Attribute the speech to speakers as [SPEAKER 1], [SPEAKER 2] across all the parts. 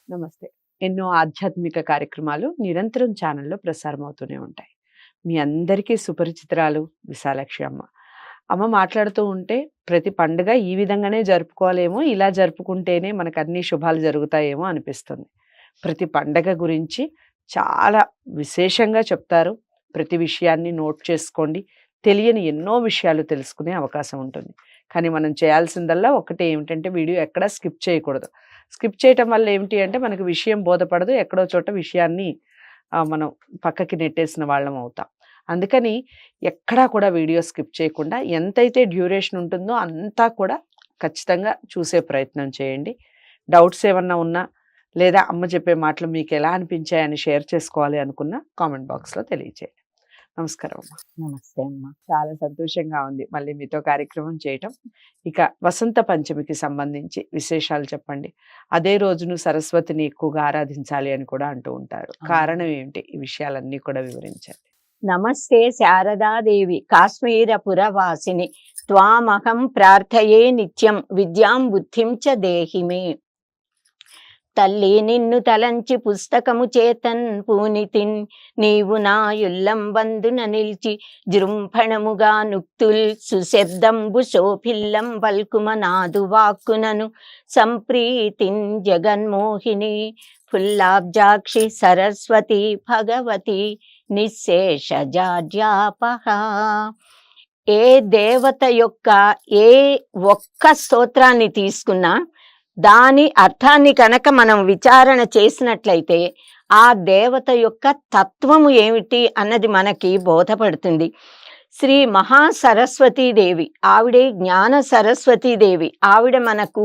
[SPEAKER 1] నమస్తే. ఎన్నో ఆధ్యాత్మిక కార్యక్రమాలు నిరంతరం ఛానల్‌లో ప్రసారం అవుతూనే ఉంటాయి. మీ అందరికీ సుపరిచితురాలు విశాలాక్షి అమ్మ. అమ్మ మాట్లాడుతూ ఉంటే ప్రతి పండుగ ఈ విధంగానే జరుపుకోవాలేమో, ఇలా జరుపుకుంటేనే మనకన్నీ శుభాలు జరుగుతాయేమో అనిపిస్తుంది. ప్రతి పండగ గురించి చాలా విశేషంగా చెప్తారు. ప్రతి విషయాన్ని నోట్ చేసుకోండి. తెలియని ఎన్నో విషయాలు తెలుసుకునే అవకాశం ఉంటుంది. కానీ మనం చేయాల్సిందల్లా ఒకటే ఏమిటంటే వీడియో ఎక్కడా స్కిప్ చేయకూడదు. స్కిప్ చేయటం వల్ల ఏమిటి అంటే మనకు విషయం బోధపడదు. ఎక్కడో చోట విషయాన్ని మనం పక్కకి నెట్టేసిన వాళ్ళం అవుతాం. అందుకని ఎక్కడా కూడా వీడియో స్కిప్ చేయకుండా ఎంతైతే డ్యూరేషన్ ఉంటుందో అంతా కూడా ఖచ్చితంగా చూసే ప్రయత్నం చేయండి. డౌట్స్ ఏమన్నా ఉన్నా లేదా అమ్మ చెప్పే మాటలు మీకు ఎలా అనిపించాయని షేర్ చేసుకోవాలి అనుకున్నా కామెంట్ బాక్స్‌లో తెలియజేయండి. నమస్కారం అమ్మ.
[SPEAKER 2] నమస్తే అమ్మ.
[SPEAKER 1] చాలా సంతోషంగా ఉంది మళ్ళీ మీతో కార్యక్రమం చేయటం. ఇక వసంత పంచమికి సంబంధించి విశేషాలు చెప్పండి. అదే రోజును సరస్వతిని ఎక్కువగా ఆరాధించాలి అని కూడా అంటూ ఉంటారు. కారణం ఏమిటి? ఈ విషయాలన్నీ కూడా వివరించండి.
[SPEAKER 2] నమస్తే శారదాదేవి కాశ్మీరపురవాసిని త్వామహం ప్రార్థయే నిత్యం విద్యాం బుద్ధిం చ దేహి మే. తల్లి నిన్ను తలంచి పుస్తకము చేతన్ పూనితిన్ నీవు నా యుల్లం వందున నిల్చి జృంభణముగా నుక్తుల్ సుశబ్దంబు శోభిల్లం వల్కుమ నాదు వాక్కునను సంప్రీతిన్ జగన్మోహిని ఫుల్లాబ్జాక్షి సరస్వతి భగవతి నిశ్శేషజాడ్యాపహ. ఏ దేవత యొక్క ఏ ఒక్క స్తోత్రాన్ని తీసుకున్నా దాని అర్థాన్ని కనుక మనం విచారణ చేసినట్లయితే ఆ దేవత యొక్క తత్వము ఏమిటి అన్నది మనకి బోధపడుతుంది. శ్రీ మహాసరస్వతీదేవి, ఆవిడే జ్ఞాన సరస్వతీదేవి. ఆవిడ మనకు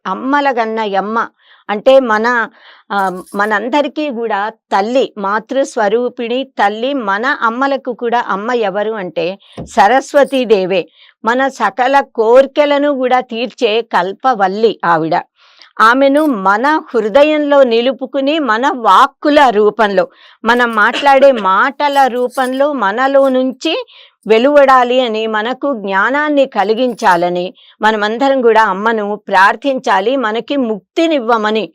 [SPEAKER 2] అమ్మలగన్న యమ్మ అంటే మనందరికీ కూడా తల్లి, మాతృస్వరూపిణి తల్లి. మన అమ్మలకు కూడా అమ్మ ఎవరు అంటే సరస్వతీదేవే. మన సకల కోర్కెలను కూడా తీర్చే కల్పవల్లి ఆవిడ. ఆమెను మన హృదయంలో నిలుపుకుని మన వాక్కుల రూపంలో, మనం మాట్లాడే మాటల రూపంలో మనలో నుంచి వెలువడాలి అని, మనకు జ్ఞానాన్ని కలిగించాలని మనమందరం కూడా అమ్మను ప్రార్థించాలి. మనకి ముక్తినివ్వమని.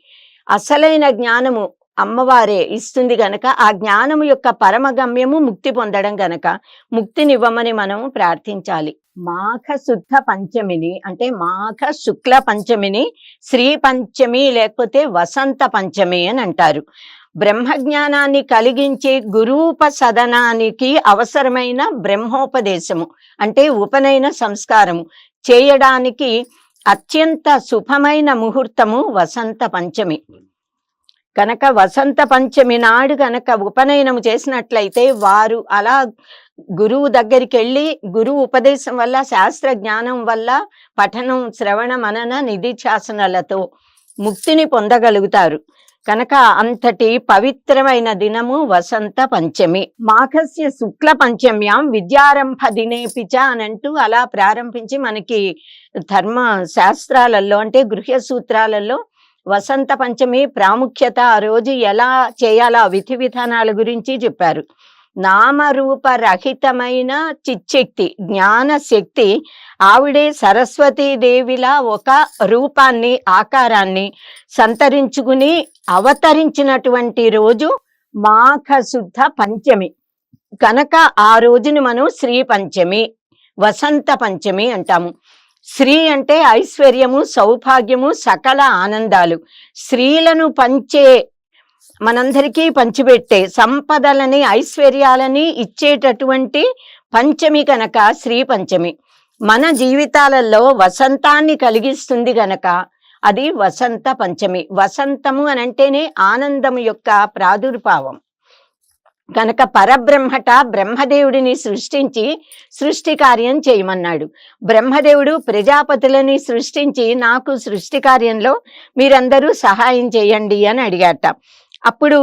[SPEAKER 2] అసలైన జ్ఞానము అమ్మవారే ఇస్తుంది గనక ఆ జ్ఞానము యొక్క పరమగమ్యము ముక్తి పొందడం గనక ముక్తినివ్వమని మనం ప్రార్థించాలి. మాఘ శుద్ధ పంచమిని అంటే మాఘ శుక్ల పంచమిని శ్రీ పంచమి లేకపోతే వసంత పంచమి అని అంటారు. బ్రహ్మజ్ఞానాన్ని కలిగించే గురూపసదనానికి అవసరమైన బ్రహ్మోపదేశము అంటే ఉపనయన సంస్కారము చేయడానికి అత్యంత శుభమైన ముహూర్తము వసంత పంచమి. కనుక వసంత పంచమి నాడు కనుక ఉపనయనం చేసినట్లయితే వారు అలా గురువు దగ్గరికి వెళ్ళి గురువు ఉపదేశం వల్ల, శాస్త్ర జ్ఞానం వల్ల, పఠనం, శ్రవణ, మనన, నిధిధ్యాసనలతో ముక్తిని పొందగలుగుతారు. కనుక అంతటి పవిత్రమైన దినము వసంత పంచమి. మాఘస్య శుక్ల పంచమ్యాం విద్యారంభ దినేపిచ అనంటూ అలా ప్రారంభించి మనకి ధర్మ శాస్త్రాలలో అంటే గృహ్య సూత్రాలలో వసంత పంచమి ప్రాముఖ్యత, ఆ రోజు ఎలా చేయాలో విధి విధానాల గురించి చెప్పారు. నామరూపరహితమైన చిచ్చక్తి, జ్ఞాన శక్తి ఆవిడే సరస్వతీదేవిలా ఒక రూపాన్ని, ఆకారాన్ని సంతరించుకుని అవతరించినటువంటి రోజు మాఘ శుద్ధ పంచమి. కనుక ఆ రోజుని మనం శ్రీ పంచమి, వసంత పంచమి అంటాము. శ్రీ అంటే ఐశ్వర్యము, సౌభాగ్యము, సకల ఆనందాలు. స్త్రీలను పంచే, మనందరికీ పంచిపెట్టే, సంపదలని ఐశ్వర్యాలని ఇచ్చేటటువంటి పంచమి కనుక శ్రీ పంచమి. మన జీవితాలలో వసంతాన్ని కలిగిస్తుంది గనక అది వసంత పంచమి. వసంతము అని అంటేనే ఆనందము యొక్క ప్రాదుర్భావం. కనుక పరబ్రహ్మట బ్రహ్మదేవుడిని సృష్టించి సృష్టి కార్యం చేయమన్నాడు. బ్రహ్మదేవుడు ప్రజాపతులని సృష్టించి నాకు సృష్టి కార్యంలో మీరందరూ సహాయం చేయండి అని అడిగాట. అప్పుడు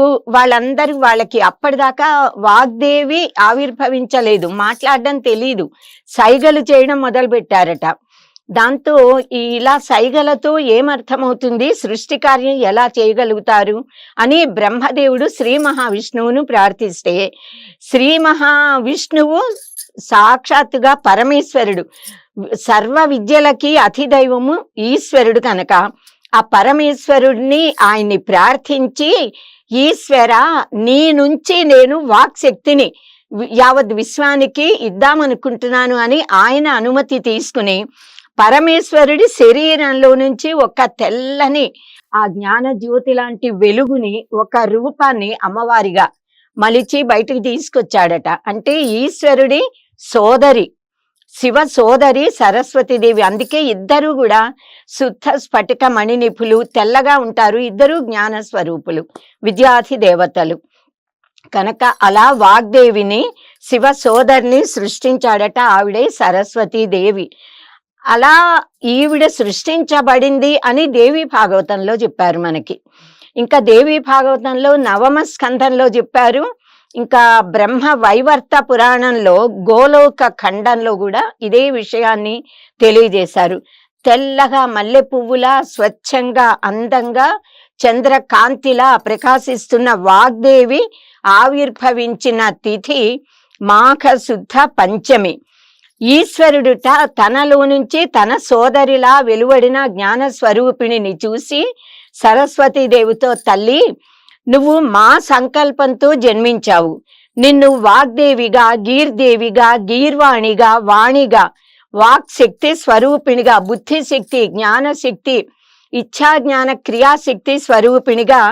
[SPEAKER 2] వాళ్ళకి అప్పటిదాకా వాగ్దేవి ఆవిర్భవించలేదు, మాట్లాడడం తెలీదు, సైగలు చేయడం మొదలు పెట్టారట. దాంతో ఇలా సైగలతో ఏమర్థమవుతుంది, సృష్టి కార్యం ఎలా చేయగలుగుతారు అని బ్రహ్మదేవుడు శ్రీ మహావిష్ణువును ప్రార్థిస్తే, శ్రీ మహావిష్ణువు సాక్షాత్తుగా పరమేశ్వరుడు, సర్వ విద్యలకి అధిదైవము ఈశ్వరుడు కనుక ఆ పరమేశ్వరుడిని ఆయన్ని ప్రార్థించి, ఈశ్వర నీ నుంచి నేను వాక్ శక్తిని యావత్ విశ్వానికి ఇద్దామనుకుంటున్నాను అని ఆయన అనుమతి తీసుకుని పరమేశ్వరుడి శరీరంలో నుంచి ఒక తెల్లని ఆ జ్ఞాన జ్యోతి లాంటి వెలుగుని, ఒక రూపాన్ని అమ్మవారిగా మలిచి బయటకు తీసుకొచ్చాడట. అంటే ఈశ్వరుడి సోదరి, శివ సోదరి సరస్వతీదేవి. అందుకే ఇద్దరు కూడా శుద్ధ స్ఫటిక మణినిపులు, తెల్లగా ఉంటారు. ఇద్దరు జ్ఞాన స్వరూపులు, విద్యార్థి దేవతలు కనుక అలా వాగ్దేవిని, శివ సోదరిని సృష్టించాడట. ఆవిడే సరస్వతీదేవి. అలా ఈవిడ సృష్టించబడింది అని దేవి భాగవతంలో చెప్పారు మనకి. ఇంకా దేవి భాగవతంలో నవమ స్కంధంలో చెప్పారు. ఇంకా బ్రహ్మ వైవర్త పురాణంలో గోలోక ఖండంలో కూడా ఇదే విషయాన్ని తెలియజేశారు. తెల్లగా మల్లె పువ్వులా స్వచ్ఛంగా అందంగా చంద్రకాంతిలా ప్రకాశిస్తున్న వాగ్దేవి ఆవిర్భవించిన తిథి మాఘ శుద్ధ పంచమి. ఈశ్వరుడుట తనలో నుంచి తన సోదరిలా వెలువడిన జ్ఞాన స్వరూపిణిని చూసి సరస్వతీదేవితో, తల్లి నువ్వు మా సంకల్పంతో జన్మించావు. నిన్ను వాగ్దేవిగా, గీర్దేవిగా, గీర్వాణిగా, వాణిగా, వాక్ శక్తి స్వరూపిణిగా, బుద్ధిశక్తి, జ్ఞానశక్తి, ఇచ్ఛా జ్ఞాన క్రియాశక్తి స్వరూపిణిగా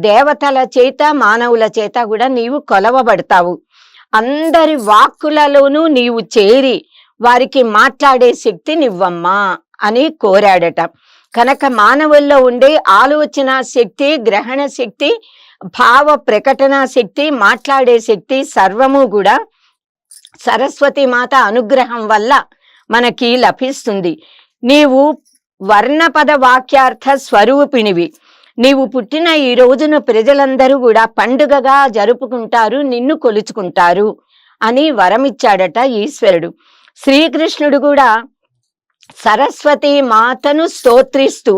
[SPEAKER 2] దేవతల చేత మానవుల చేత కూడా నీవు కొలవబడతావు. అందరి వాక్కులలోనూ నీవు చేరి వారికి మాట్లాడే శక్తి నివ్వమ్మా అని కోరాడట. కనుక మానవుల్లో ఉండే ఆలోచన శక్తి, గ్రహణ శక్తి, భావ ప్రకటన శక్తి, మాట్లాడే శక్తి సర్వము కూడా సరస్వతి మాత అనుగ్రహం వల్ల మనకి లభిస్తుంది. నీవు వర్ణపద వాక్యార్థ స్వరూపిణివి. నీవు పుట్టిన ఈ రోజున ప్రజలందరూ కూడా పండుగగా జరుపుకుంటారు, నిన్ను కొలుచుకుంటారు అని వరమిచ్చాడట ఈశ్వరుడు. శ్రీకృష్ణుడు కూడా సరస్వతి మాతను స్తోత్రిస్తూ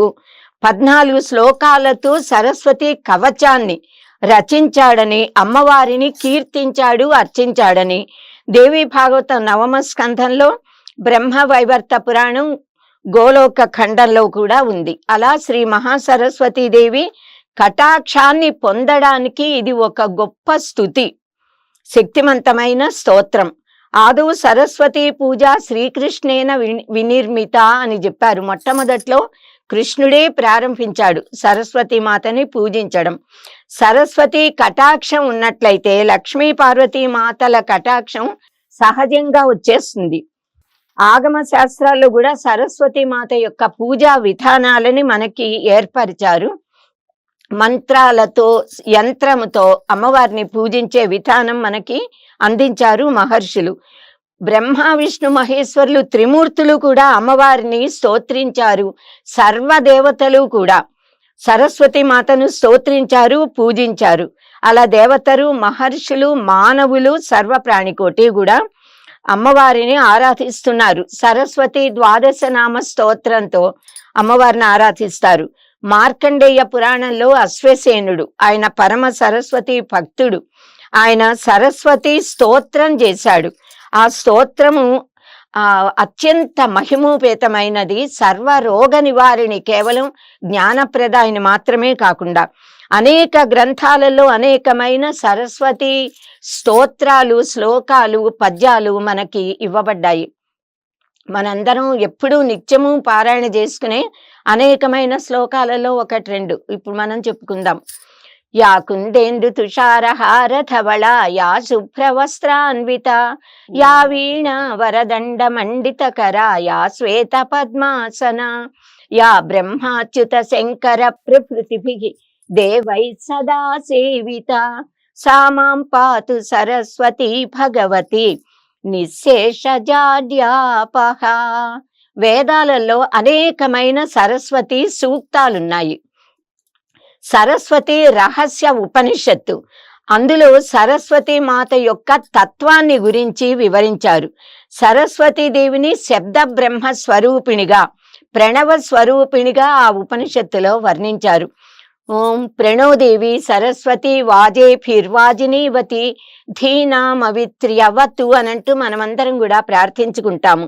[SPEAKER 2] 14 శ్లోకాలతో సరస్వతి కవచాన్ని రచించాడని, అమ్మవారిని కీర్తించాడు, అర్చించాడని దేవి భాగవతం నవమ స్కంధంలో, బ్రహ్మ వైవర్త పురాణం గోలోక ఖండంలో కూడా ఉంది. అలా శ్రీ మహాసరస్వతీదేవి కటాక్షాన్ని పొందడానికి ఇది ఒక గొప్ప స్తుతి, శక్తివంతమైన స్తోత్రం. ఆదౌ సరస్వతి పూజ శ్రీకృష్ణేన వినిర్మిత అని చెప్పారు. మొట్టమొదట్లో కృష్ణుడే ప్రారంభించాడు సరస్వతి మాతని పూజించడం. సరస్వతి కటాక్షం ఉన్నట్లయితే లక్ష్మీ పార్వతీ మాతల కటాక్షం సహజంగా వచ్చేస్తుంది. ఆగమ శాస్త్రాల్లో కూడా సరస్వతి మాత యొక్క పూజా విధానాలని మనకి ఏర్పరిచారు. మంత్రాలతో, యంత్రముతో అమ్మవారిని పూజించే విధానం మనకి అందించారు మహర్షులు. బ్రహ్మ విష్ణు మహేశ్వరులు త్రిమూర్తులు కూడా అమ్మవారిని స్తోత్రించారు. సర్వదేవతలు కూడా సరస్వతి మాతను స్తోత్రించారు, పూజించారు. అలా దేవతలు, మహర్షులు, మానవులు, సర్వ ప్రాణికోటి కూడా అమ్మవారిని ఆరాధిస్తున్నారు. సరస్వతి ద్వాదశ నామ స్తోత్రంతో అమ్మవారిని ఆరాధిస్తారు. మార్కండేయ పురాణంలో అశ్వసేనుడు, ఆయన పరమ సరస్వతి భక్తుడు, ఆయన సరస్వతి స్తోత్రం చేశాడు. ఆ స్తోత్రము అత్యంత మహిమోపేతమైనది. సర్వ రోగ నివారిణి, కేవలం జ్ఞానప్రదాయిని మాత్రమే కాకుండా అనేక గ్రంథాలలో అనేకమైన సరస్వతి స్తోత్రాలు, శ్లోకాలు, పద్యాలు మనకి ఇవ్వబడ్డాయి. మనందరం ఎప్పుడూ నిత్యము పారాయణ చేసుకునే అనేకమైన శ్లోకాలలో 1-2 ఇప్పుడు మనం చెప్పుకుందాం. యా కుందేందు తుషారహార ధవళ, యా శుభ్రవస్త్రాన్విత, యా వీణ వరదండ మండిత కర, యా శ్వేత పద్మాసన, యా బ్రహ్మాచ్యుత శంకర ప్రభృతిభిః దేవై సదా సేవిత, సా మాం పాతు సరస్వతి భగవతి నిశ్శేషజాడ్యాపహ. వేదాలలో అనేకమైన సరస్వతి సూక్తాలున్నాయి. సరస్వతి రహస్య ఉపనిషత్తు, అందులో సరస్వతి మాత యొక్క తత్వాన్ని గురించి వివరించారు. సరస్వతీదేవిని శబ్ద బ్రహ్మ స్వరూపిణిగా, ప్రణవ స్వరూపిణిగా ఆ ఉపనిషత్తులో వర్ణించారు. ఓం ప్రణోదేవి సరస్వతి వాజేభిర్వాజినీవతి ధీనామవిత్ర్యవతు అనంటూ మనమందరం కూడా ప్రార్థించుకుంటాము.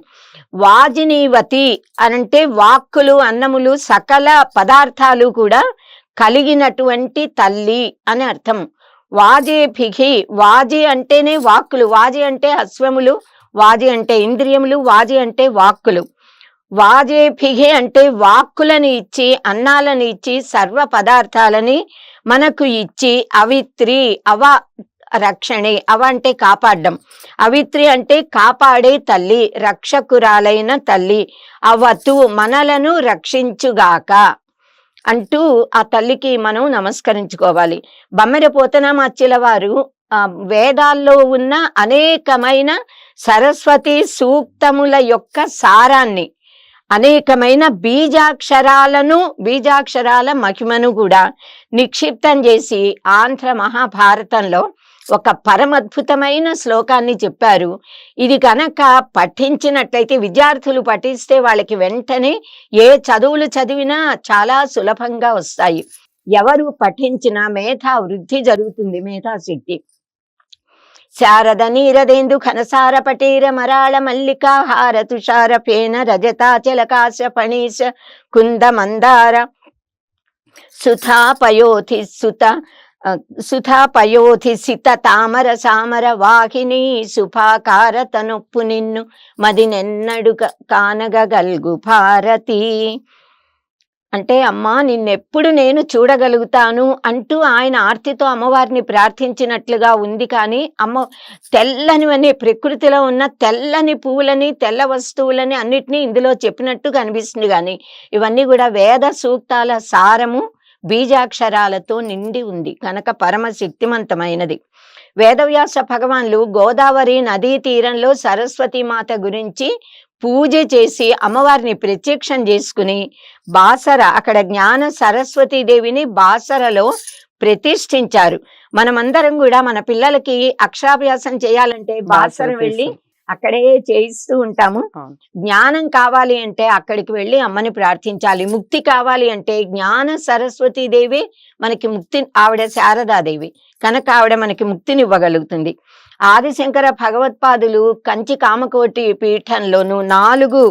[SPEAKER 2] వాజినీవతి అనంటే వాక్కులు, అన్నములు, సకల పదార్థాలు కూడా కలిగినటువంటి తల్లి అని అర్థం. వాజేభిహి, వాజి అంటేనే వాక్కులు, వాజి అంటే అశ్వములు, వాజి అంటే ఇంద్రియములు, వాజి అంటే వాక్కులు. వాజేభిహి అంటే వాక్కులను ఇచ్చి, అన్నాలను ఇచ్చి, సర్వ పదార్థాలని మనకు ఇచ్చి, అవిత్రి అవ రక్షణే, అవ అంటే కాపాడడం, అవిత్రి అంటే కాపాడే తల్లి, రక్షకురాలైన తల్లి. అవతు మనలను రక్షించుగాక అంటూ ఆ తల్లికి మనం నమస్కరించుకోవాలి. బమ్మెర పోతనామాచ్యుల వారు వేదాల్లో ఉన్న అనేకమైన సరస్వతి సూక్తముల యొక్క సారాన్ని, అనేకమైన బీజాక్షరాల మహిమను కూడా నిక్షిప్తం చేసి ఆంధ్ర మహాభారతంలో ఒక పరమద్భుతమైన శ్లోకాన్ని చెప్పారు. ఇది కనుక పఠించినట్లయితే, విద్యార్థులు పఠిస్తే వాళ్ళకి వెంటనే ఏ చదువులు చదివినా చాలా సులభంగా వస్తాయి. ఎవరు పఠించినా మేధా వృద్ధి జరుగుతుంది, మేధాశక్తి. శారద నీరదేందు ఘనసార పటీర మరాళ మల్లికా హార తుషార ఫేన రజతాచలకాశ ఫణీశ కుంద మందార సుధాపయోధి సిత తామర సామర వాహిని శుభాకార తనొప్పు నిన్ను మదినెన్నడు కానగల్గు భారతి. అంటే అమ్మా నిన్నెప్పుడు నేను చూడగలుగుతాను అంటూ ఆయన ఆర్తితో అమ్మవారిని ప్రార్థించినట్లుగా ఉంది. కానీ అమ్మ తెల్లనివన్నీ, ప్రకృతిలో ఉన్న తెల్లని పువ్వులని, తెల్ల వస్తువులని అన్నిటినీ ఇందులో చెప్పినట్టు కనిపిస్తుంది. కానీ ఇవన్నీ కూడా వేద సూక్తాల సారము, బీజాక్షరాలతో నిండి ఉంది కనుక పరమ శక్తిమంతమైనది. వేదవ్యాస భగవాన్లు గోదావరి నదీ తీరంలో సరస్వతి మాత గురించి పూజ చేసి అమ్మవారిని ప్రత్యక్షం చేసుకుని బాసర, అక్కడ జ్ఞాన సరస్వతి దేవిని బాసరలో ప్రతిష్ఠించారు. మనమందరం కూడా మన పిల్లలకి అక్షరాభ్యాసం చేయాలంటే బాసర వెళ్ళి అక్కడే చేయిస్తూ ఉంటాము. జ్ఞానం కావాలి అంటే అక్కడికి వెళ్ళి అమ్మని ప్రార్థించాలి. ముక్తి కావాలి అంటే జ్ఞాన సరస్వతి దేవి మనకి ముక్తి, ఆవిడ శారదాదేవి కనుక ఆవిడ మనకి ముక్తిని ఇవ్వగలుగుతుంది. ఆదిశంకర భగవత్పాదులు కంచి కామకోటి పీఠంలోను 4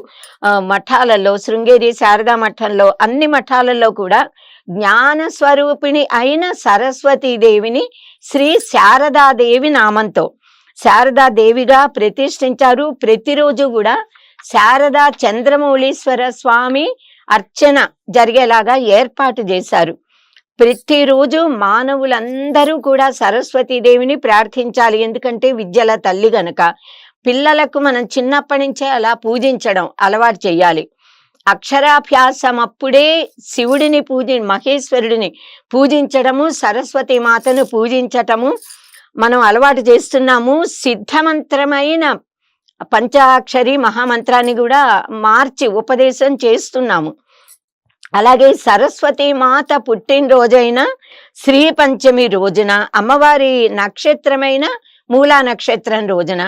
[SPEAKER 2] మఠాలలో, శృంగేరి శారదా మఠంలో, అన్ని మఠాలలో కూడా జ్ఞాన స్వరూపిణి అయిన సరస్వతీదేవిని శ్రీ శారదాదేవి నామంతో శారదాదేవిగా ప్రతిష్ఠించారు. ప్రతిరోజు కూడా శారదా చంద్రమౌళీశ్వర స్వామి అర్చన జరిగేలాగా ఏర్పాటు చేశారు. ప్రతిరోజు మానవులందరూ కూడా సరస్వతీదేవిని ప్రార్థించాలి. ఎందుకంటే విద్యల తల్లి గనక పిల్లలకు మనం చిన్నప్పటి నుంచే అలా పూజించడం అలవాటు చేయాలి. అక్షరాభ్యాసం అప్పుడే శివుడిని మహేశ్వరుడిని పూజించడము, సరస్వతి మాతను పూజించటము మనం అలవాటు చేస్తున్నాము. సిద్ధమంత్రమైన పంచాక్షరి మహామంత్రాన్ని కూడా మార్చి ఉపదేశం చేస్తున్నాము. అలాగే సరస్వతి మాత పుట్టినరోజైన శ్రీ పంచమి రోజున, అమ్మవారి నక్షత్రమైన మూలా నక్షత్రం రోజున,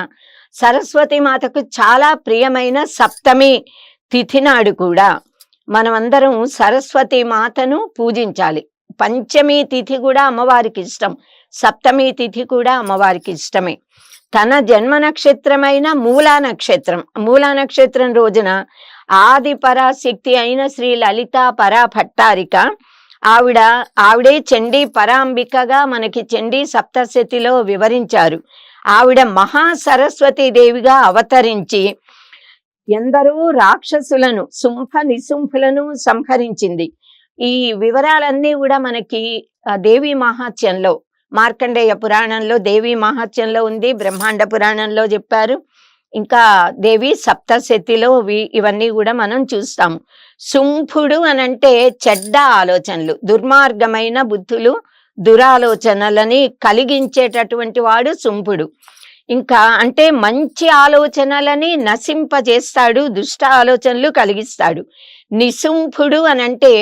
[SPEAKER 2] సరస్వతి మాతకు చాలా ప్రియమైన సప్తమి తిథి నాడు కూడా మనమందరం సరస్వతి మాతను పూజించాలి. పంచమి తిథి కూడా అమ్మవారికి ఇష్టం, సప్తమి తిథి కూడా అమ్మవారికి ఇష్టమే. తన జన్మ నక్షత్రమైన మూలా నక్షత్రం రోజున ఆది పరాశక్తి అయిన శ్రీ లలిత పరాభట్టారిక, ఆవిడే చండీ పరాంబికగా మనకి చండీ సప్తశతిలో వివరించారు. ఆవిడ మహా సరస్వతీ దేవిగా అవతరించి ఎందరో రాక్షసులను, నిశుంభులను సంహరించింది. ఈ వివరాలన్నీ కూడా మనకి దేవీ మహాత్యంలో, మార్కండేయ పురాణంలో దేవీ మహాత్యంలో ఉంది, బ్రహ్మాండ పురాణంలో చెప్పారు. ఇంకా దేవి సప్తశతిలో ఇవన్నీ కూడా మనం చూస్తాము. శుంభుడు అనంటే చెడ్డ ఆలోచనలు, దుర్మార్గమైన బుద్ధులు, దురాలోచనలని కలిగించేటటువంటి వాడు శుంభుడు. ఇంకా అంటే మంచి ఆలోచనలని నశింపజేస్తాడు, దుష్ట ఆలోచనలు కలిగిస్తాడు. నిశుంభుడు అనంటే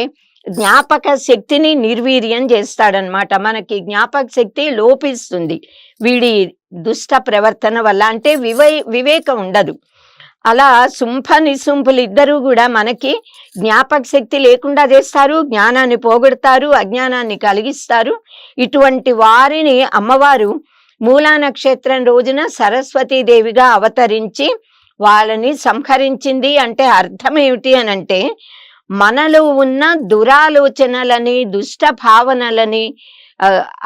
[SPEAKER 2] జ్ఞాపక శక్తిని నిర్వీర్యం చేస్తాడనమాట. మనకి జ్ఞాపక శక్తి లోపిస్తుంది వీడి దుష్ట ప్రవర్తన వల్ల. అంటే వివేకం ఉండదు. అలా శుంభ నిశుంభులు ఇద్దరూ కూడా మనకి జ్ఞాపక శక్తి లేకుండా చేస్తారు, జ్ఞానాన్ని పోగొడతారు, అజ్ఞానాన్ని కలిగిస్తారు. ఇటువంటి వారిని అమ్మవారు మూలా నక్షత్రం రోజున సరస్వతీదేవిగా అవతరించి వాళ్ళని సంహరించింది. అంటే అర్థం ఏమిటి అని అంటే, మనలో ఉన్న దురాలోచనలని, దుష్ట భావనలని,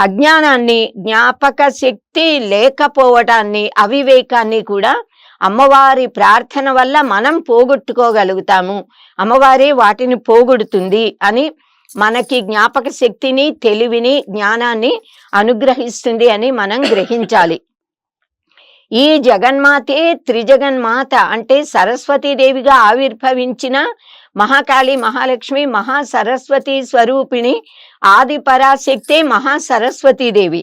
[SPEAKER 2] అజ్ఞానాన్ని, జ్ఞాపక శక్తి లేకపోవడాన్ని, అవివేకాన్ని కూడా అమ్మవారి ప్రార్థన వల్ల మనం పోగొట్టుకోగలుగుతాము. అమ్మవారే వాటిని పోగొడుతుంది అని, మనకి జ్ఞాపక శక్తిని, తెలివిని, జ్ఞానాన్ని అనుగ్రహిస్తుంది అని మనం గ్రహించాలి. ఈ జగన్మాతే త్రిజగన్మాత అంటే సరస్వతీదేవిగా ఆవిర్భవించిన మహాకాళి, మహాలక్ష్మి, మహాసరస్వతి స్వరూపిణి ఆది పరాశక్తే మహాసరస్వతీదేవి.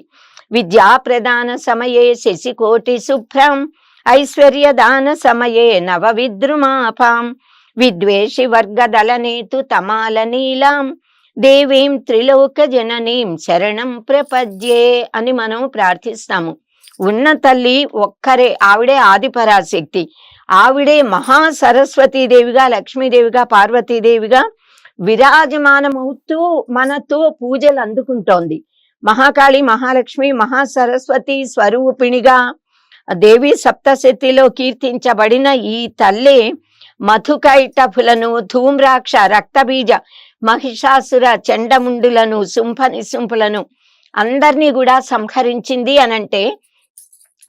[SPEAKER 2] విద్యా ప్రదాన సమయే శశికోటి శుభ్రం ఐశ్వర్యదాన సమయే నవ విద్రుమాపాం విద్వేషి వర్గదళనేతు తమాల నీలాం దేవీం త్రిలోక జననీం శరణం ప్రపద్యే అని మనం ప్రార్థిస్తాము. ఉన్న తల్లి ఒక్కరే, ఆవిడే ఆది పరాశక్తి. ఆవిడే మహాసరస్వతీదేవిగా, లక్ష్మీదేవిగా, పార్వతీదేవిగా విరాజమానమవుతూ మనతో పూజలు అందుకుంటోంది. మహాకాళి, మహాలక్ష్మి, మహాసరస్వతి స్వరూపిణిగా దేవి సప్తశతిలో కీర్తించబడిన ఈ తల్లి మధుకైటఫులను, ధూమ్రాక్ష, రక్తబీజ, మహిషాసుర, చండముండులను, శుంభ నిశుంభులను అందరినీ కూడా సంహరించింది అనంటే,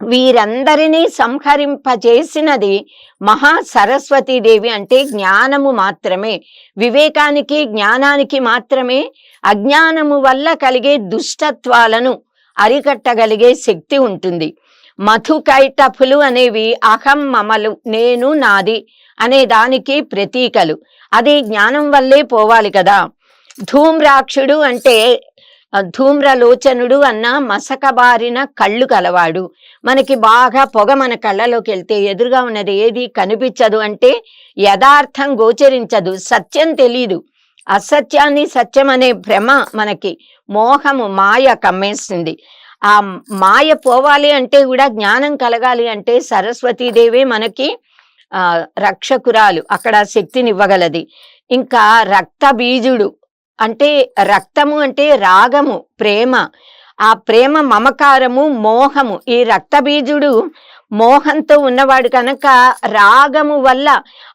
[SPEAKER 2] వీరందరినీ సంహరింపజేసినది మహా సరస్వతీదేవి. అంటే జ్ఞానము మాత్రమే, వివేకానికి, జ్ఞానానికి మాత్రమే అజ్ఞానము వల్ల కలిగే దుష్టత్వాలను అరికట్టగలిగే శక్తి ఉంటుంది. మధుకైటఫులు అనేవి అహం మమలు, నేను నాది అనే దానికి ప్రతీకలు. అది జ్ఞానం వల్లే పోవాలి కదా. ధూమ్రాక్షుడు అంటే ధూమ్రలోచనుడు అన్న మసకబారిన కళ్ళు కలవాడు. మనకి బాగా పొగ మన కళ్ళలోకి వెళ్తే ఎదురుగా ఉన్నది ఏది కనిపించదు, అంటే యథార్థం గోచరించదు, సత్యం తెలీదు. అసత్యాన్ని సత్యం అనే భ్రమ మనకి, మోహము, మాయ కమ్మేస్తుంది. ఆ మాయ పోవాలి అంటే కూడా జ్ఞానం కలగాలి అంటే సరస్వతీదేవే మనకి రక్షకురాలు, అక్కడ శక్తినివ్వగలది. ఇంకా రక్త బీజుడు అంటే రక్తము అంటే రాగము, ప్రేమ. ఆ ప్రేమ మమకారము, మోహము. ఈ రక్తబీజుడు మోహంతో ఉన్నవాడు కనుక రాగము వల్ల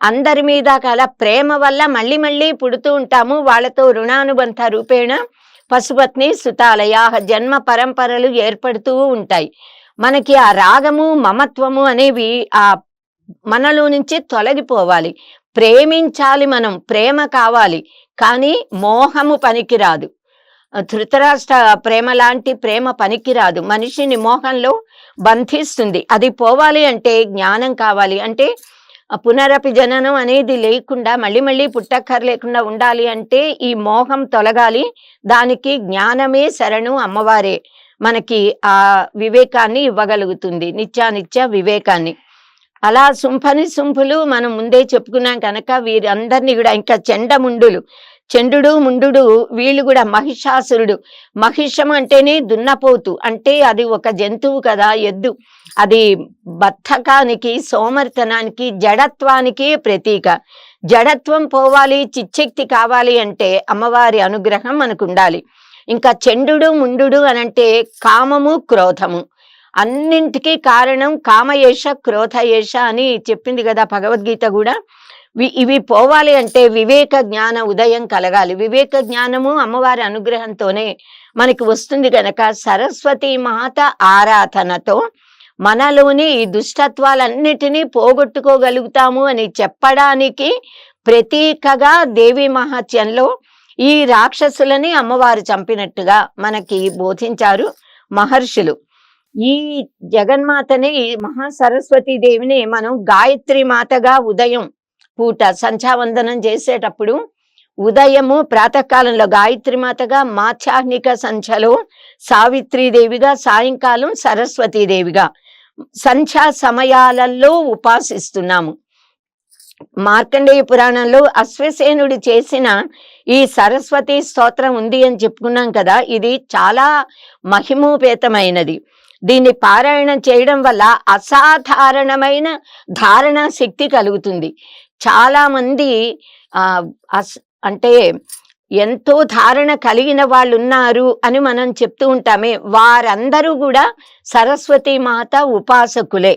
[SPEAKER 2] అందరి మీద కల ప్రేమ వల్ల మళ్ళీ మళ్ళీ పుడుతూ ఉంటాము. వాళ్ళతో రుణానుబంధ రూపేణ పశుపత్ని సుతాలయ జన్మ పరంపరలు ఏర్పడుతూ ఉంటాయి. మనకి ఆ రాగము, మమత్వము అనేవి ఆ మనలో నుంచి తొలగిపోవాలి. ప్రేమించాలి, మనం ప్రేమ కావాలి, కానీ మోహము పనికిరాదు. ధృతరాష్ట్ర ప్రేమ లాంటి ప్రేమ పనికిరాదు, మనిషిని మోహంలో బంధిస్తుంది. అది పోవాలి అంటే జ్ఞానం కావాలి. అంటే పునరపి జననం అనేది లేకుండా, మళ్ళీ మళ్ళీ పుట్టక్కర్లేకుండా ఉండాలి అంటే ఈ మోహం తొలగాలి. దానికి జ్ఞానమే శరణు, అమ్మవారే మనకి ఆ వివేకాన్ని ఇవ్వగలుగుతుంది, నిత్యానిత్య వివేకాన్ని. అలా శుంభని శుంభులు మనం ముందే చెప్పుకున్నాం కనుక వీరందరినీ కూడా, ఇంకా చండముండులు, చండు ముండు వీళ్ళు కూడా మహిషాసురుడు. మహిషం అంటేనే దున్నపోతు, అంటే అది ఒక జంతువు కదా, ఎద్దు. అది బద్ధకానికి, సోమరితనానికి, జడత్వానికి ప్రతీక. జడత్వం పోవాలి, చిచ్చక్తి కావాలి అంటే అమ్మవారి అనుగ్రహం మనకు ఉండాలి. ఇంకా చండు ముండు అనంటే కామము, క్రోధము, అన్నింటికీ కారణం కామయేష క్రోధయేష అని చెప్పింది కదా భగవద్గీత కూడా. ఇవి పోవాలి అంటే వివేక జ్ఞాన ఉదయం కలగాలి. వివేక జ్ఞానము అమ్మవారి అనుగ్రహంతోనే మనకి వస్తుంది కనుక సరస్వతి మాత ఆరాధనతో మనలోని ఈ దుష్టత్వాలన్నిటినీ పోగొట్టుకోగలుగుతాము అని చెప్పడానికి ప్రతీకగా దేవి మహాత్యంలో ఈ రాక్షసులని అమ్మవారు చంపినట్టుగా మనకి బోధించారు మహర్షులు. ఈ జగన్మాతని, మహాసరస్వతీ దేవిని మనం గాయత్రి మాతగా ఉదయం పూట సంధ్యావందనం చేసేటప్పుడు ఉదయము ప్రాతకాలంలో గాయత్రి మాతగా, మాధ్యాహ్నిక సంధ్యలో సావిత్రీదేవిగా, సాయంకాలం సరస్వతీదేవిగా సంధ్యా సమయాలలో ఉపాసిస్తున్నాము. మార్కండేయ పురాణంలో అశ్వసేనుడు చేసిన ఈ సరస్వతి స్తోత్రం ఉంది అని చెప్పుకున్నాం కదా. ఇది చాలా మహిమోపేతమైనది. దీన్ని పారాయణం చేయడం వల్ల అసాధారణమైన ధారణ శక్తి కలుగుతుంది. చాలా మంది అంటే ఎంతో ధారణ కలిగిన వాళ్ళు ఉన్నారు అని మనం చెప్తూ ఉంటామే, వారందరూ కూడా సరస్వతీ మాత ఉపాసకులే.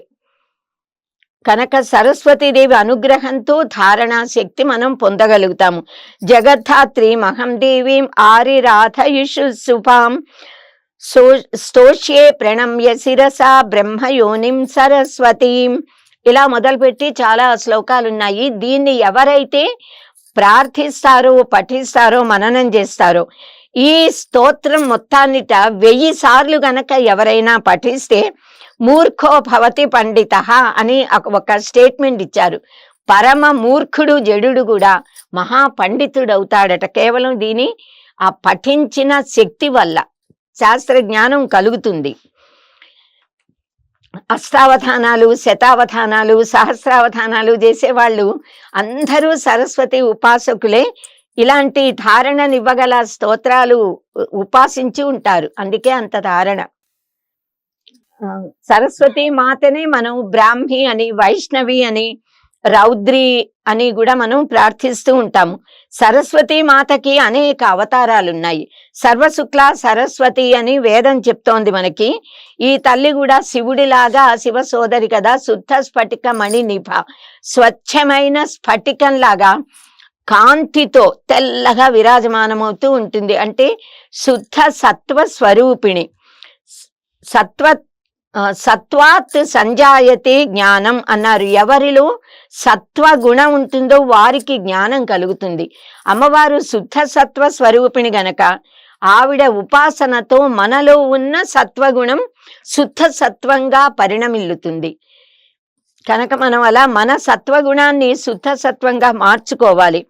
[SPEAKER 2] కనుక సరస్వతీదేవి అనుగ్రహంతో ధారణా శక్తి మనం పొందగలుగుతాము. జగద్ధాత్రి మహం దేవీం ఆరిరాధయుషు సుపాం స్తోష్యే ప్రణమ్య శిరసా బ్రహ్మయోనిం సరస్వతీం. ఇలా మొదలుపెట్టి చాలా శ్లోకాలు ఉన్నాయి. దీన్ని ఎవరైతే ప్రార్థిస్తారో, పఠిస్తారో, మననం చేస్తారో, ఈ స్తోత్రం మొత్తాన్నిట 1000 సార్లు గనక ఎవరైనా పఠిస్తే మూర్ఖో భవతి పండిత అని ఒక స్టేట్మెంట్ ఇచ్చారు. పరమ మూర్ఖుడు జడుడు కూడా మహాపండితుడు అవుతాడట. కేవలం దీని ఆ పఠించిన శక్తి వల్ల శాస్త్ర జ్ఞానం కలుగుతుంది. అష్టావధానాలు, శతావధానాలు, సహస్రావధానాలు చేసేవాళ్ళు అందరూ సరస్వతి ఉపాసకులే. ఇలాంటి ధారణనివ్వగల స్తోత్రాలు ఉపాసించి ఉంటారు, అందుకే అంత ధారణ. సరస్వతి మాతనే మనం బ్రాహ్మి అని, వైష్ణవి అని, రౌద్రి అని కూడా మనం ప్రార్థిస్తూ ఉంటాము. సరస్వతి మాతకి అనేక అవతారాలు ఉన్నాయి. సర్వశుక్ల సరస్వతి అని వేదం చెప్తోంది మనకి. ఈ తల్లి కూడా శివుడిలాగా శివ సోదరి కదా. శుద్ధ స్ఫటిక మణి నిభ, స్వచ్ఛమైన స్ఫటికంలాగా కాంతితో తెల్లగా విరాజమానమవుతూ ఉంటుంది. అంటే శుద్ధ సత్వ స్వరూపిణి. సత్వాత్ సంజాయతే జ్ఞానం అన్నారు. ఎవరిలో సత్వగుణం ఉంటుందో వారికి జ్ఞానం కలుగుతుంది. అమ్మవారు శుద్ధ సత్వ స్వరూపిణి గనక ఆవిడ ఉపాసనతో మనలో ఉన్న సత్వగుణం శుద్ధ సత్వంగా పరిణమిల్లుతుంది. కనుక మనం అలా మన సత్వగుణాన్ని శుద్ధ సత్వంగా మార్చుకోవాలి.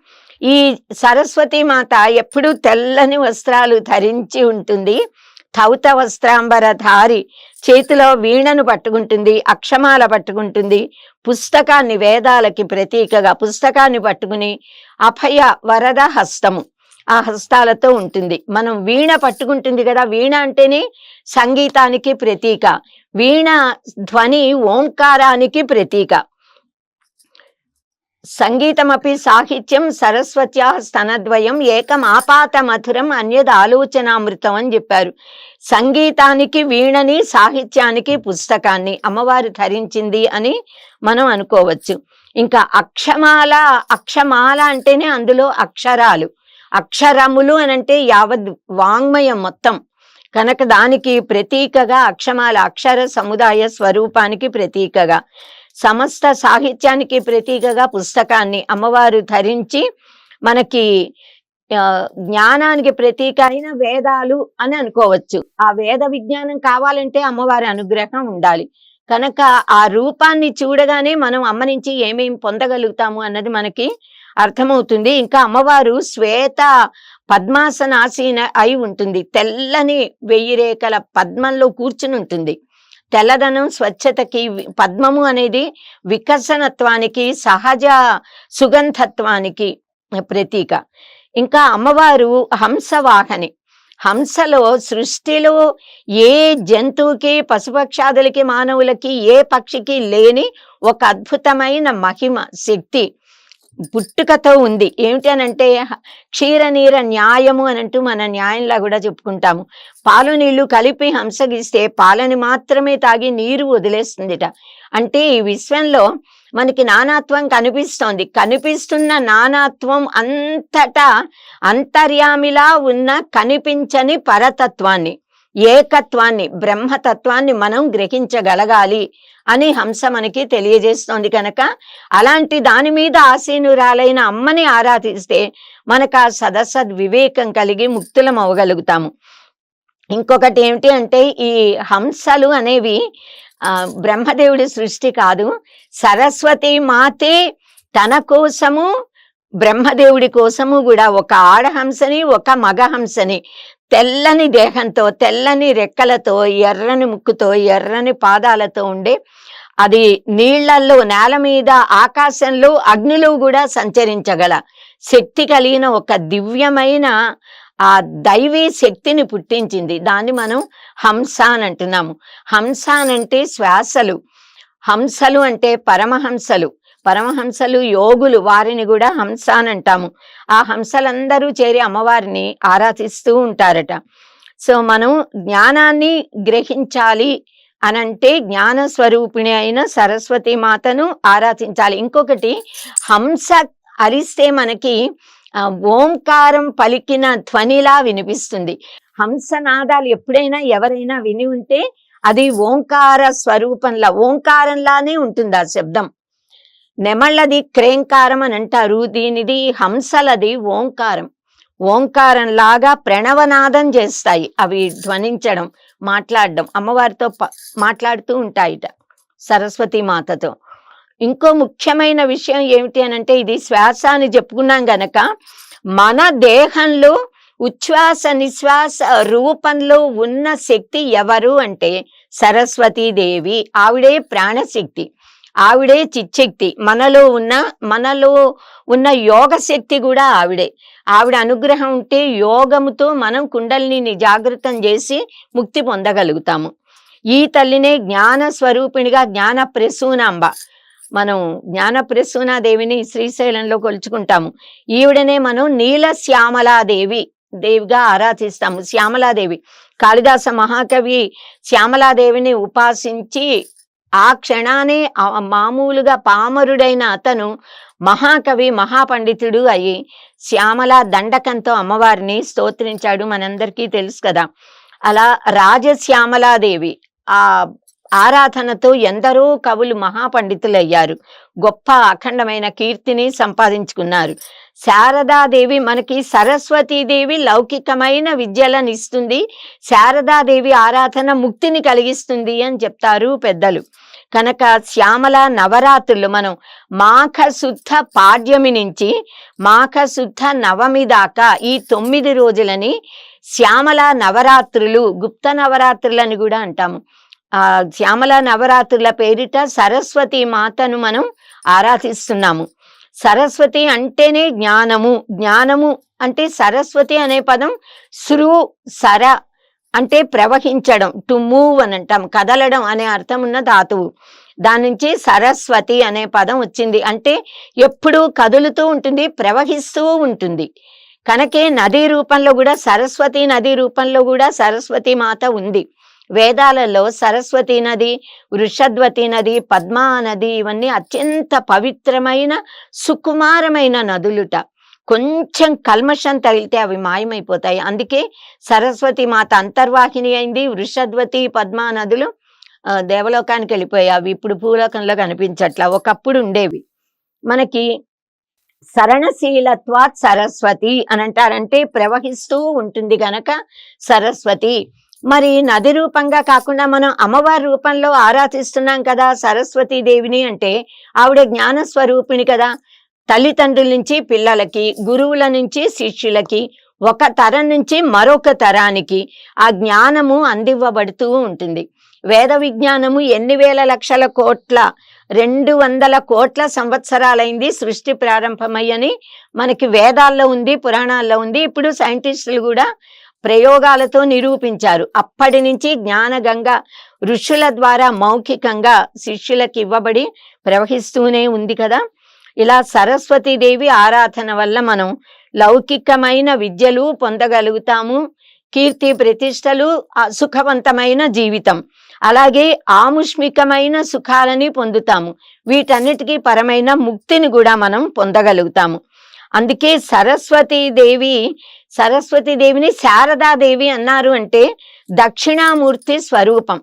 [SPEAKER 2] ఈ సరస్వతి మాత ఎప్పుడూ తెల్లని వస్త్రాలు ధరించి ఉంటుంది. ధౌత వస్త్రాంబరధారి, చేతిలో వీణను పట్టుకుంటుంది, అక్షమాల పట్టుకుంటుంది, పుస్తకాన్ని, వేదాలకి ప్రతీకగా పుస్తకాన్ని పట్టుకుని అభయ వరద హస్తము, ఆ హస్తాలతో ఉంటుంది. మనం వీణ పట్టుకుంటుంది కదా, వీణ అంటేనే సంగీతానికి ప్రతీక. వీణ ధ్వని ఓంకారానికి ప్రతీక. సంగీతమపి సాహిత్యం సరస్వత్యా స్తనద్వయం ఏకం ఆపాత మధురం అన్యద్ ఆలోచనామృతం అని చెప్పారు. సంగీతానికి వీణని, సాహిత్యానికి పుస్తకాన్ని అమ్మవారు ధరించింది అని మనం అనుకోవచ్చు. ఇంకా అక్షమాల అంటేనే అందులో అక్షరాలు, అక్షరములు అని అంటే యావత్ వాంగ్మయం మొత్తం. కనుక దానికి ప్రతీకగా అక్షమాల, అక్షర సముదాయ స్వరూపానికి ప్రతీకగా, సమస్త సాహిత్యానికి ప్రతీకగా పుస్తకాన్ని అమ్మవారు ధరించి మనకి జ్ఞానానికి ప్రతీక అయిన వేదాలు అని అనుకోవచ్చు. ఆ వేద విజ్ఞానం కావాలంటే అమ్మవారి అనుగ్రహం ఉండాలి. కనుక ఆ రూపాన్ని చూడగానే మనం అమ్మ నుంచి ఏమేం పొందగలుగుతాము అన్నది మనకి అర్థమవుతుంది. ఇంకా అమ్మవారు శ్వేత పద్మాసనాసీన అయి ఉంటుంది. తెల్లని 1000 రేఖల పద్మంలో కూర్చుని ఉంటుంది. తెల్లదనం స్వచ్ఛతకి, పద్మము అనేది వికసనత్వానికి, సహజ సుగంధత్వానికి ప్రతీక. ఇంకా అమ్మవారు హంసవాహని. హంసలో సృష్టిలో ఏ జంతువుకి, పశుపక్షాదులకి, మానవులకి, ఏ పక్షికి లేని ఒక అద్భుతమైన మహిమ శక్తి పుట్టుకతో ఉంది. ఏమిటి అనంటే క్షీరనీర న్యాయము అని అంటూ మన న్యాయంలా కూడా చెప్పుకుంటాము. పాలు నీళ్లు కలిపి హంసగిస్తే పాలని మాత్రమే తాగి నీరు వదిలేస్తుందిట. అంటే ఈ విశ్వంలో మనకి నానాత్వం కనిపిస్తోంది. కనిపిస్తున్న నానాత్వం అంతటా అంతర్యామిలా ఉన్న కనిపించని పరతత్వాన్ని, ఏకత్వాన్ని, బ్రహ్మతత్వాన్ని మనం గ్రహించగలగాలి అని హంస మనకి తెలియజేస్తోంది. కనుక అలాంటి దాని మీద ఆసీనురాలైన అమ్మని ఆరాధిస్తే మనకు ఆ సదసద్ వివేకం కలిగి ముక్తులం అవ్వగలుగుతాము. ఇంకొకటి ఏమిటి అంటే ఈ హంసలు అనేవి బ్రహ్మదేవుడి సృష్టి కాదు. సరస్వతి మాతే తన కోసము, బ్రహ్మదేవుడి కోసము కూడా ఒక ఆడహంసని, ఒక మగ హంసని తెల్లని దేహంతో, తెల్లని రెక్కలతో, ఎర్రని ముక్కుతో, ఎర్రని పాదాలతో ఉండే, అది నీళ్లల్లో, నేల మీద, ఆకాశంలో, అగ్నిలో కూడా సంచరించగల శక్తి కలిగిన ఒక దివ్యమైన ఆ దైవీ శక్తిని పుట్టించింది. దాన్ని మనం హంస అని అంటున్నాము. హంస అనంటే శ్వాసలు, హంసలు అంటే పరమహంసలు, పరమహంసలు యోగులు, వారిని కూడా హంస అని అంటాము. ఆ హంసలందరూ చేరి అమ్మవారిని ఆరాధిస్తూ ఉంటారట. సో మనం జ్ఞానాన్ని గ్రహించాలి అనంటే జ్ఞాన స్వరూపిణి అయిన సరస్వతి మాతను ఆరాధించాలి. ఇంకొకటి, హంస అరిస్తే మనకి ఓంకారం పలికిన ధ్వనిలా వినిపిస్తుంది. హంసనాదాలు ఎప్పుడైనా ఎవరైనా విని ఉంటే అది ఓంకార స్వరూపంలా, ఓంకారంలానే ఉంటుంది ఆ శబ్దం. నెమళ్ళది క్రేంకారం అని అంటారు, దీనిది హంసలది ఓంకారం. ఓంకారం లాగా ప్రణవనాదం చేస్తాయి అవి, ధ్వనించడం, మాట్లాడడం, అమ్మవారితో మాట్లాడుతూ ఉంటాయిట సరస్వతి మాతతో. ఇంకో ముఖ్యమైన విషయం ఏమిటి అనంటే, ఇది శ్వాస అని చెప్పుకున్నాం గనక, మన దేహంలో ఉచ్ఛ్వాస నిశ్వాస రూపంలో ఉన్న శక్తి ఎవరు అంటే సరస్వతీదేవి. ఆవిడే ప్రాణశక్తి, ఆవిడే చిచ్చక్తి. మనలో ఉన్న యోగ శక్తి కూడా ఆవిడే. ఆవిడ అనుగ్రహం ఉంటే యోగముతో మనం కుండలిని జాగృతం చేసి ముక్తి పొందగలుగుతాము. ఈ తల్లినే జ్ఞాన స్వరూపిణిగా జ్ఞాన ప్రసూనాంబ, మనం జ్ఞాన ప్రసూనాదేవిని శ్రీశైలంలో కొలుచుకుంటాము. ఈవిడనే మనం నీల శ్యామలాదేవి దేవిగా ఆరాధిస్తాము. శ్యామలాదేవి, కాళిదాస మహాకవి శ్యామలాదేవిని ఉపాసించి ఆ క్షణానే మామూలుగా పామరుడైన అతను మహాకవి మహాపండితుడు అయి శ్యామల దండకంతో అమ్మవారిని స్తోత్రించాడు, మనందరికీ తెలుసు కదా. అలా రాజశ్యామలాదేవి ఆ ఆరాధనతో ఎందరో కవులు మహాపండితులయ్యారు, గొప్ప అఖండమైన కీర్తిని సంపాదించుకున్నారు. శారదాదేవి మనకి, సరస్వతీదేవి లౌకికమైన విద్యలను ఇస్తుంది, శారదాదేవి ఆరాధన ముక్తిని కలిగిస్తుంది అని చెప్తారు పెద్దలు. కనుక శ్యామల నవరాత్రులు మనం మాఘ శుద్ధ పాడ్యమి నుంచి మాఘ శుద్ధ నవమి దాకా ఈ 9 రోజులని శ్యామల నవరాత్రులు, గుప్త నవరాత్రులని కూడా అంటాము. ఆ శ్యామల నవరాత్రుల పేరిట సరస్వతి మాతను మనం ఆరాధిస్తున్నాము. సరస్వతి అంటేనే జ్ఞానము, జ్ఞానము అంటే సరస్వతి అనే పదం సృ సర అంటే ప్రవహించడం, టు మూవ్ అని అంటాం, కదలడం అనే అర్థం ఉన్న ధాతువు. దాని నుంచి సరస్వతి అనే పదం వచ్చింది. అంటే ఎప్పుడూ కదులుతూ ఉంటుంది, ప్రవహిస్తూ ఉంటుంది. కనుకే నదీ రూపంలో కూడా, సరస్వతి నదీ రూపంలో కూడా సరస్వతి మాత ఉంది. వేదాలలో సరస్వతి నది, వృషద్వతి నది, పద్మా నది, ఇవన్నీ అత్యంత పవిత్రమైన సుకుమారమైన నదులుట. కొంచెం కల్మషం తగిలితే అవి మాయమైపోతాయి. అందుకే సరస్వతి మాత అంతర్వాహిని అయింది. వృషద్వతి పద్మా నదులు దేవలోకానికి వెళ్ళిపోయాయి, అవి ఇప్పుడు భూలోకంలో కనిపించట్లా, ఒకప్పుడు ఉండేవి. మనకి సరణశీలత్వాత్ సరస్వతి అని అంటారంటే ప్రవహిస్తూ ఉంటుంది గనక సరస్వతి. మరి నది రూపంగా కాకుండా మనం అమ్మవారి రూపంలో ఆరాధిస్తున్నాం కదా సరస్వతీ దేవిని అంటే, ఆవిడ జ్ఞాన స్వరూపిణి కదా. తల్లిదండ్రుల నుంచి పిల్లలకి, గురువుల నుంచి శిష్యులకి, ఒక తరం నుంచి మరొక తరానికి ఆ జ్ఞానము అందివ్వబడుతూ ఉంటుంది. వేద విజ్ఞానము ఎన్ని వేల లక్షల కోట్ల 200 కోట్ల సంవత్సరాలైంది సృష్టి ప్రారంభమయ్యని మనకి వేదాల్లో ఉంది, పురాణాల్లో ఉంది. ఇప్పుడు సైంటిస్టులు కూడా ప్రయోగాలతో నిరూపించారు. అప్పటి నుంచి జ్ఞానగంగ ఋషుల ద్వారా మౌఖికంగా శిష్యులకు ఇవ్వబడి ప్రవహిస్తూనే ఉంది కదా. ఇలా సరస్వతీదేవి ఆరాధన వల్ల మనం లౌకికమైన విద్యలు పొందగలుగుతాము, కీర్తి ప్రతిష్టలు, సుఖవంతమైన జీవితం, అలాగే ఆముష్మికమైన సుఖాలని పొందుతాము. వీటన్నిటికీ పరమైన ముక్తిని కూడా మనం పొందగలుగుతాము. అందుకే సరస్వతీదేవిని శారదాదేవి అన్నారు. అంటే దక్షిణామూర్తి స్వరూపం.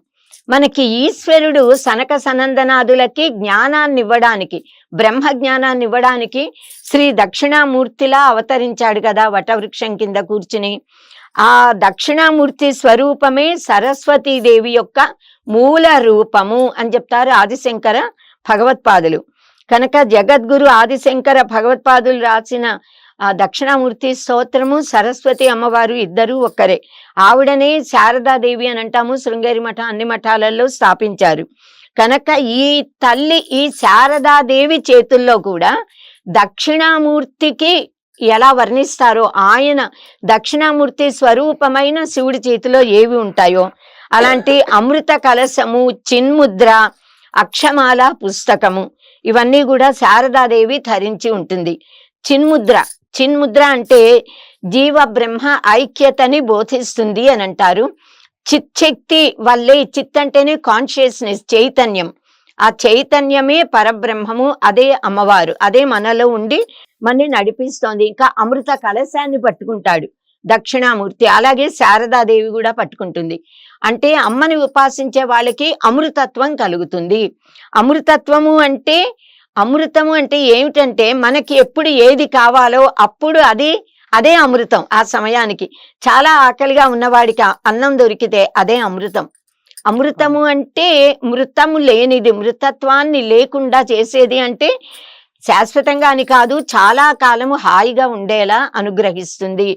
[SPEAKER 2] మనకి ఈశ్వరుడు సనక సనందనాదులకి జ్ఞానాన్ని ఇవ్వడానికి, బ్రహ్మ జ్ఞానాన్ని ఇవ్వడానికి శ్రీ దక్షిణామూర్తిలా అవతరించాడు కదా వటవృక్షం కింద కూర్చుని. ఆ దక్షిణామూర్తి స్వరూపమే సరస్వతీదేవి యొక్క మూల రూపము అని చెప్తారు ఆదిశంకర భగవత్పాదులు. కనుక జగద్గురు ఆదిశంకర భగవత్పాదులు రాసిన ఆ దక్షిణామూర్తి స్తోత్రము, సరస్వతి అమ్మవారు ఇద్దరూ ఒక్కరే. ఆవిడనే శారదాదేవి అని అంటాము. శృంగేరి మఠం అన్ని మఠాలలో స్థాపించారు. కనుక ఈ తల్లి, ఈ శారదాదేవి చేతుల్లో కూడా దక్షిణామూర్తికి ఎలా వర్ణిస్తారో, ఆయన దక్షిణామూర్తి స్వరూపమైన శివుడి చేతిలో ఏవి ఉంటాయో అలాంటి అమృత కలశము, చిన్ముద్ర, అక్షమాల పుస్తకము ఇవన్నీ కూడా శారదాదేవి ధరించి ఉంటుంది. చిన్ముద్ర అంటే జీవ బ్రహ్మ ఐక్యతని బోధిస్తుంది అని అంటారు. చిచ్చక్తి వల్లే, చిత్ అంటేనే కాన్షియస్నెస్, చైతన్యం, ఆ చైతన్యమే పరబ్రహ్మము, అదే అమ్మవారు, అదే మనలో ఉండి మనని నడిపిస్తోంది. ఇంకా అమృత కలశాన్ని పట్టుకుంటాడు దక్షిణామూర్తి, అలాగే శారదాదేవి కూడా పట్టుకుంటుంది. అంటే అమ్మని ఉపాసించే వాళ్ళకి అమృతత్వం కలుగుతుంది. అమృతత్వము అంటే, అమృతము అంటే ఏమిటంటే మనకి ఎప్పుడు ఏది కావాలో అప్పుడు అదే అమృతం. ఆ సమయానికి చాలా ఆకలిగా ఉన్నవాడికి అన్నం దొరికితే అదే అమృతం. అమృతము అంటే మృతము లేనిది, మృతత్వాన్ని లేకుండా చేసేది, అంటే శాశ్వతంగా అని కాదు, చాలా కాలము హాయిగా ఉండేలా అనుగ్రహిస్తుంది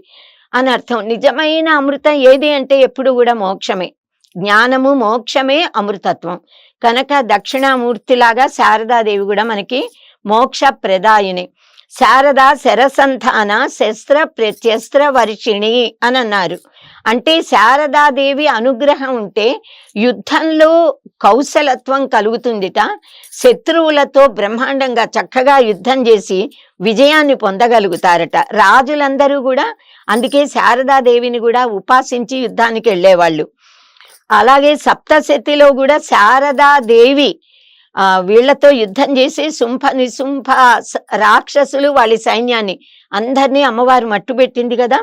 [SPEAKER 2] అని అర్థం. నిజమైన అమృతం ఏది అంటే ఎప్పుడు కూడా మోక్షమే. జ్ఞానము మోక్షమే అమృతత్వం. కనుక దక్షిణామూర్తిలాగా శారదాదేవి కూడా మనకి మోక్ష ప్రదాయిని. శారద శరసంధాన శస్త్ర ప్రత్యస్త్ర వర్షిణి అని అన్నారు. అంటే శారదాదేవి అనుగ్రహం ఉంటే యుద్ధంలో కౌశలత్వం కలుగుతుందిట. శత్రువులతో బ్రహ్మాండంగా చక్కగా యుద్ధం చేసి విజయాన్ని పొందగలుగుతారట రాజులందరూ కూడా. అందుకే శారదాదేవిని కూడా ఉపాసించి యుద్ధానికి వెళ్ళేవాళ్ళు. అలాగే సప్తశతిలో కూడా శారదాదేవి వీళ్లతో యుద్ధం చేసి శుంభ నిశుంభ రాక్షసులు వాళ్ళ సైన్యాన్ని అందరినీ అమ్మవారు మట్టుబెట్టింది కదా.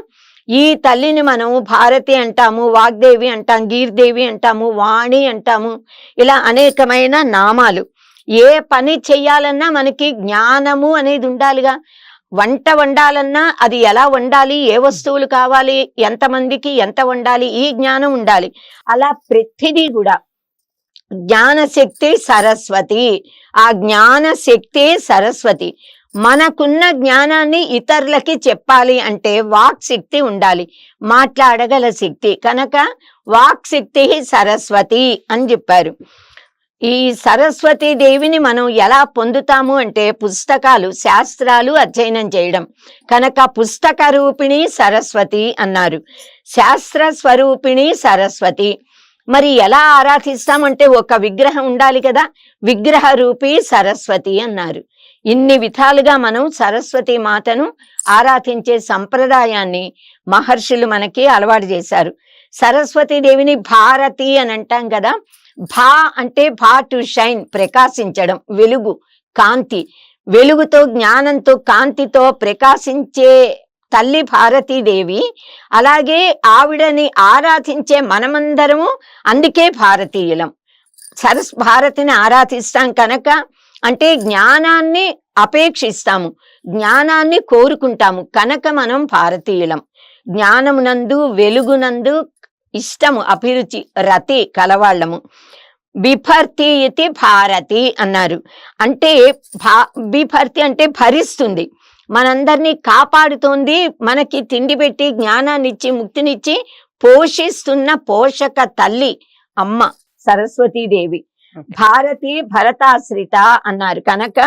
[SPEAKER 2] ఈ తల్లిని మనం భారతి అంటాము, వాగ్దేవి అంటాం, గీర్దేవి అంటాము, వాణి అంటాము, ఇలా అనేకమైన నామాలు. ఏ పని చెయ్యాలన్నా మనకి జ్ఞానము అనేది ఉండాలిగా. వంట వండాలన్నా అది ఎలా వండాలి, ఏ వస్తువులు కావాలి, ఎంతమందికి ఎంత వండాలి, ఈ జ్ఞానం ఉండాలి. అలా ప్రతిదీ కూడా జ్ఞానశక్తి సరస్వతి. ఆ జ్ఞానశక్తి సరస్వతి. మనకున్న జ్ఞానాన్ని ఇతరులకి చెప్పాలి అంటే వాక్ శక్తి ఉండాలి, మాట్లాడగల శక్తి. కనుక వాక్ శక్తి సరస్వతి అని చెప్పారు. ఈ సరస్వతీ దేవిని మనం ఎలా పొందుతాము అంటే పుస్తకాలు, శాస్త్రాలు అధ్యయనం చేయడం. కనుక పుస్తక రూపిణి సరస్వతి అన్నారు, శాస్త్ర స్వరూపిణి సరస్వతి. మరి ఎలా ఆరాధిస్తామంటే ఒక విగ్రహం ఉండాలి కదా, విగ్రహ రూపి సరస్వతి అన్నారు. ఇన్ని విధాలుగా మనం సరస్వతి మాతను ఆరాధించే సంప్రదాయాన్ని మహర్షులు మనకి అలవాటు చేశారు. సరస్వతీ దేవిని భారతి అని అంటాం కదా. భా అంటే భా టు షైన్, ప్రకాశించడం, వెలుగు, కాంతి. వెలుగుతో, జ్ఞానంతో, కాంతితో ప్రకాశించే తల్లి భారతీదేవి. అలాగే ఆవిడని ఆరాధించే మనమందరము అందుకే భారతీయులం. భారతిని ఆరాధిస్తాం కనుక, అంటే జ్ఞానాన్ని అపేక్షిస్తాము, జ్ఞానాన్ని కోరుకుంటాము కనుక మనం భారతీయులం. జ్ఞానమునందు, వెలుగునందు ఇష్టము, అభిరుచి, రతి కలవాళ్ళము. బిభర్తి ఇది భారతి అన్నారు. అంటే బిభర్తి అంటే భరిస్తుంది, మనందరినీ కాపాడుతోంది, మనకి తిండి పెట్టి జ్ఞానాన్నిచ్చి ముక్తినిచ్చి పోషిస్తున్న పోషక తల్లి అమ్మ సరస్వతీదేవి. భారతి భరతాశ్రిత అన్నారు. కనుక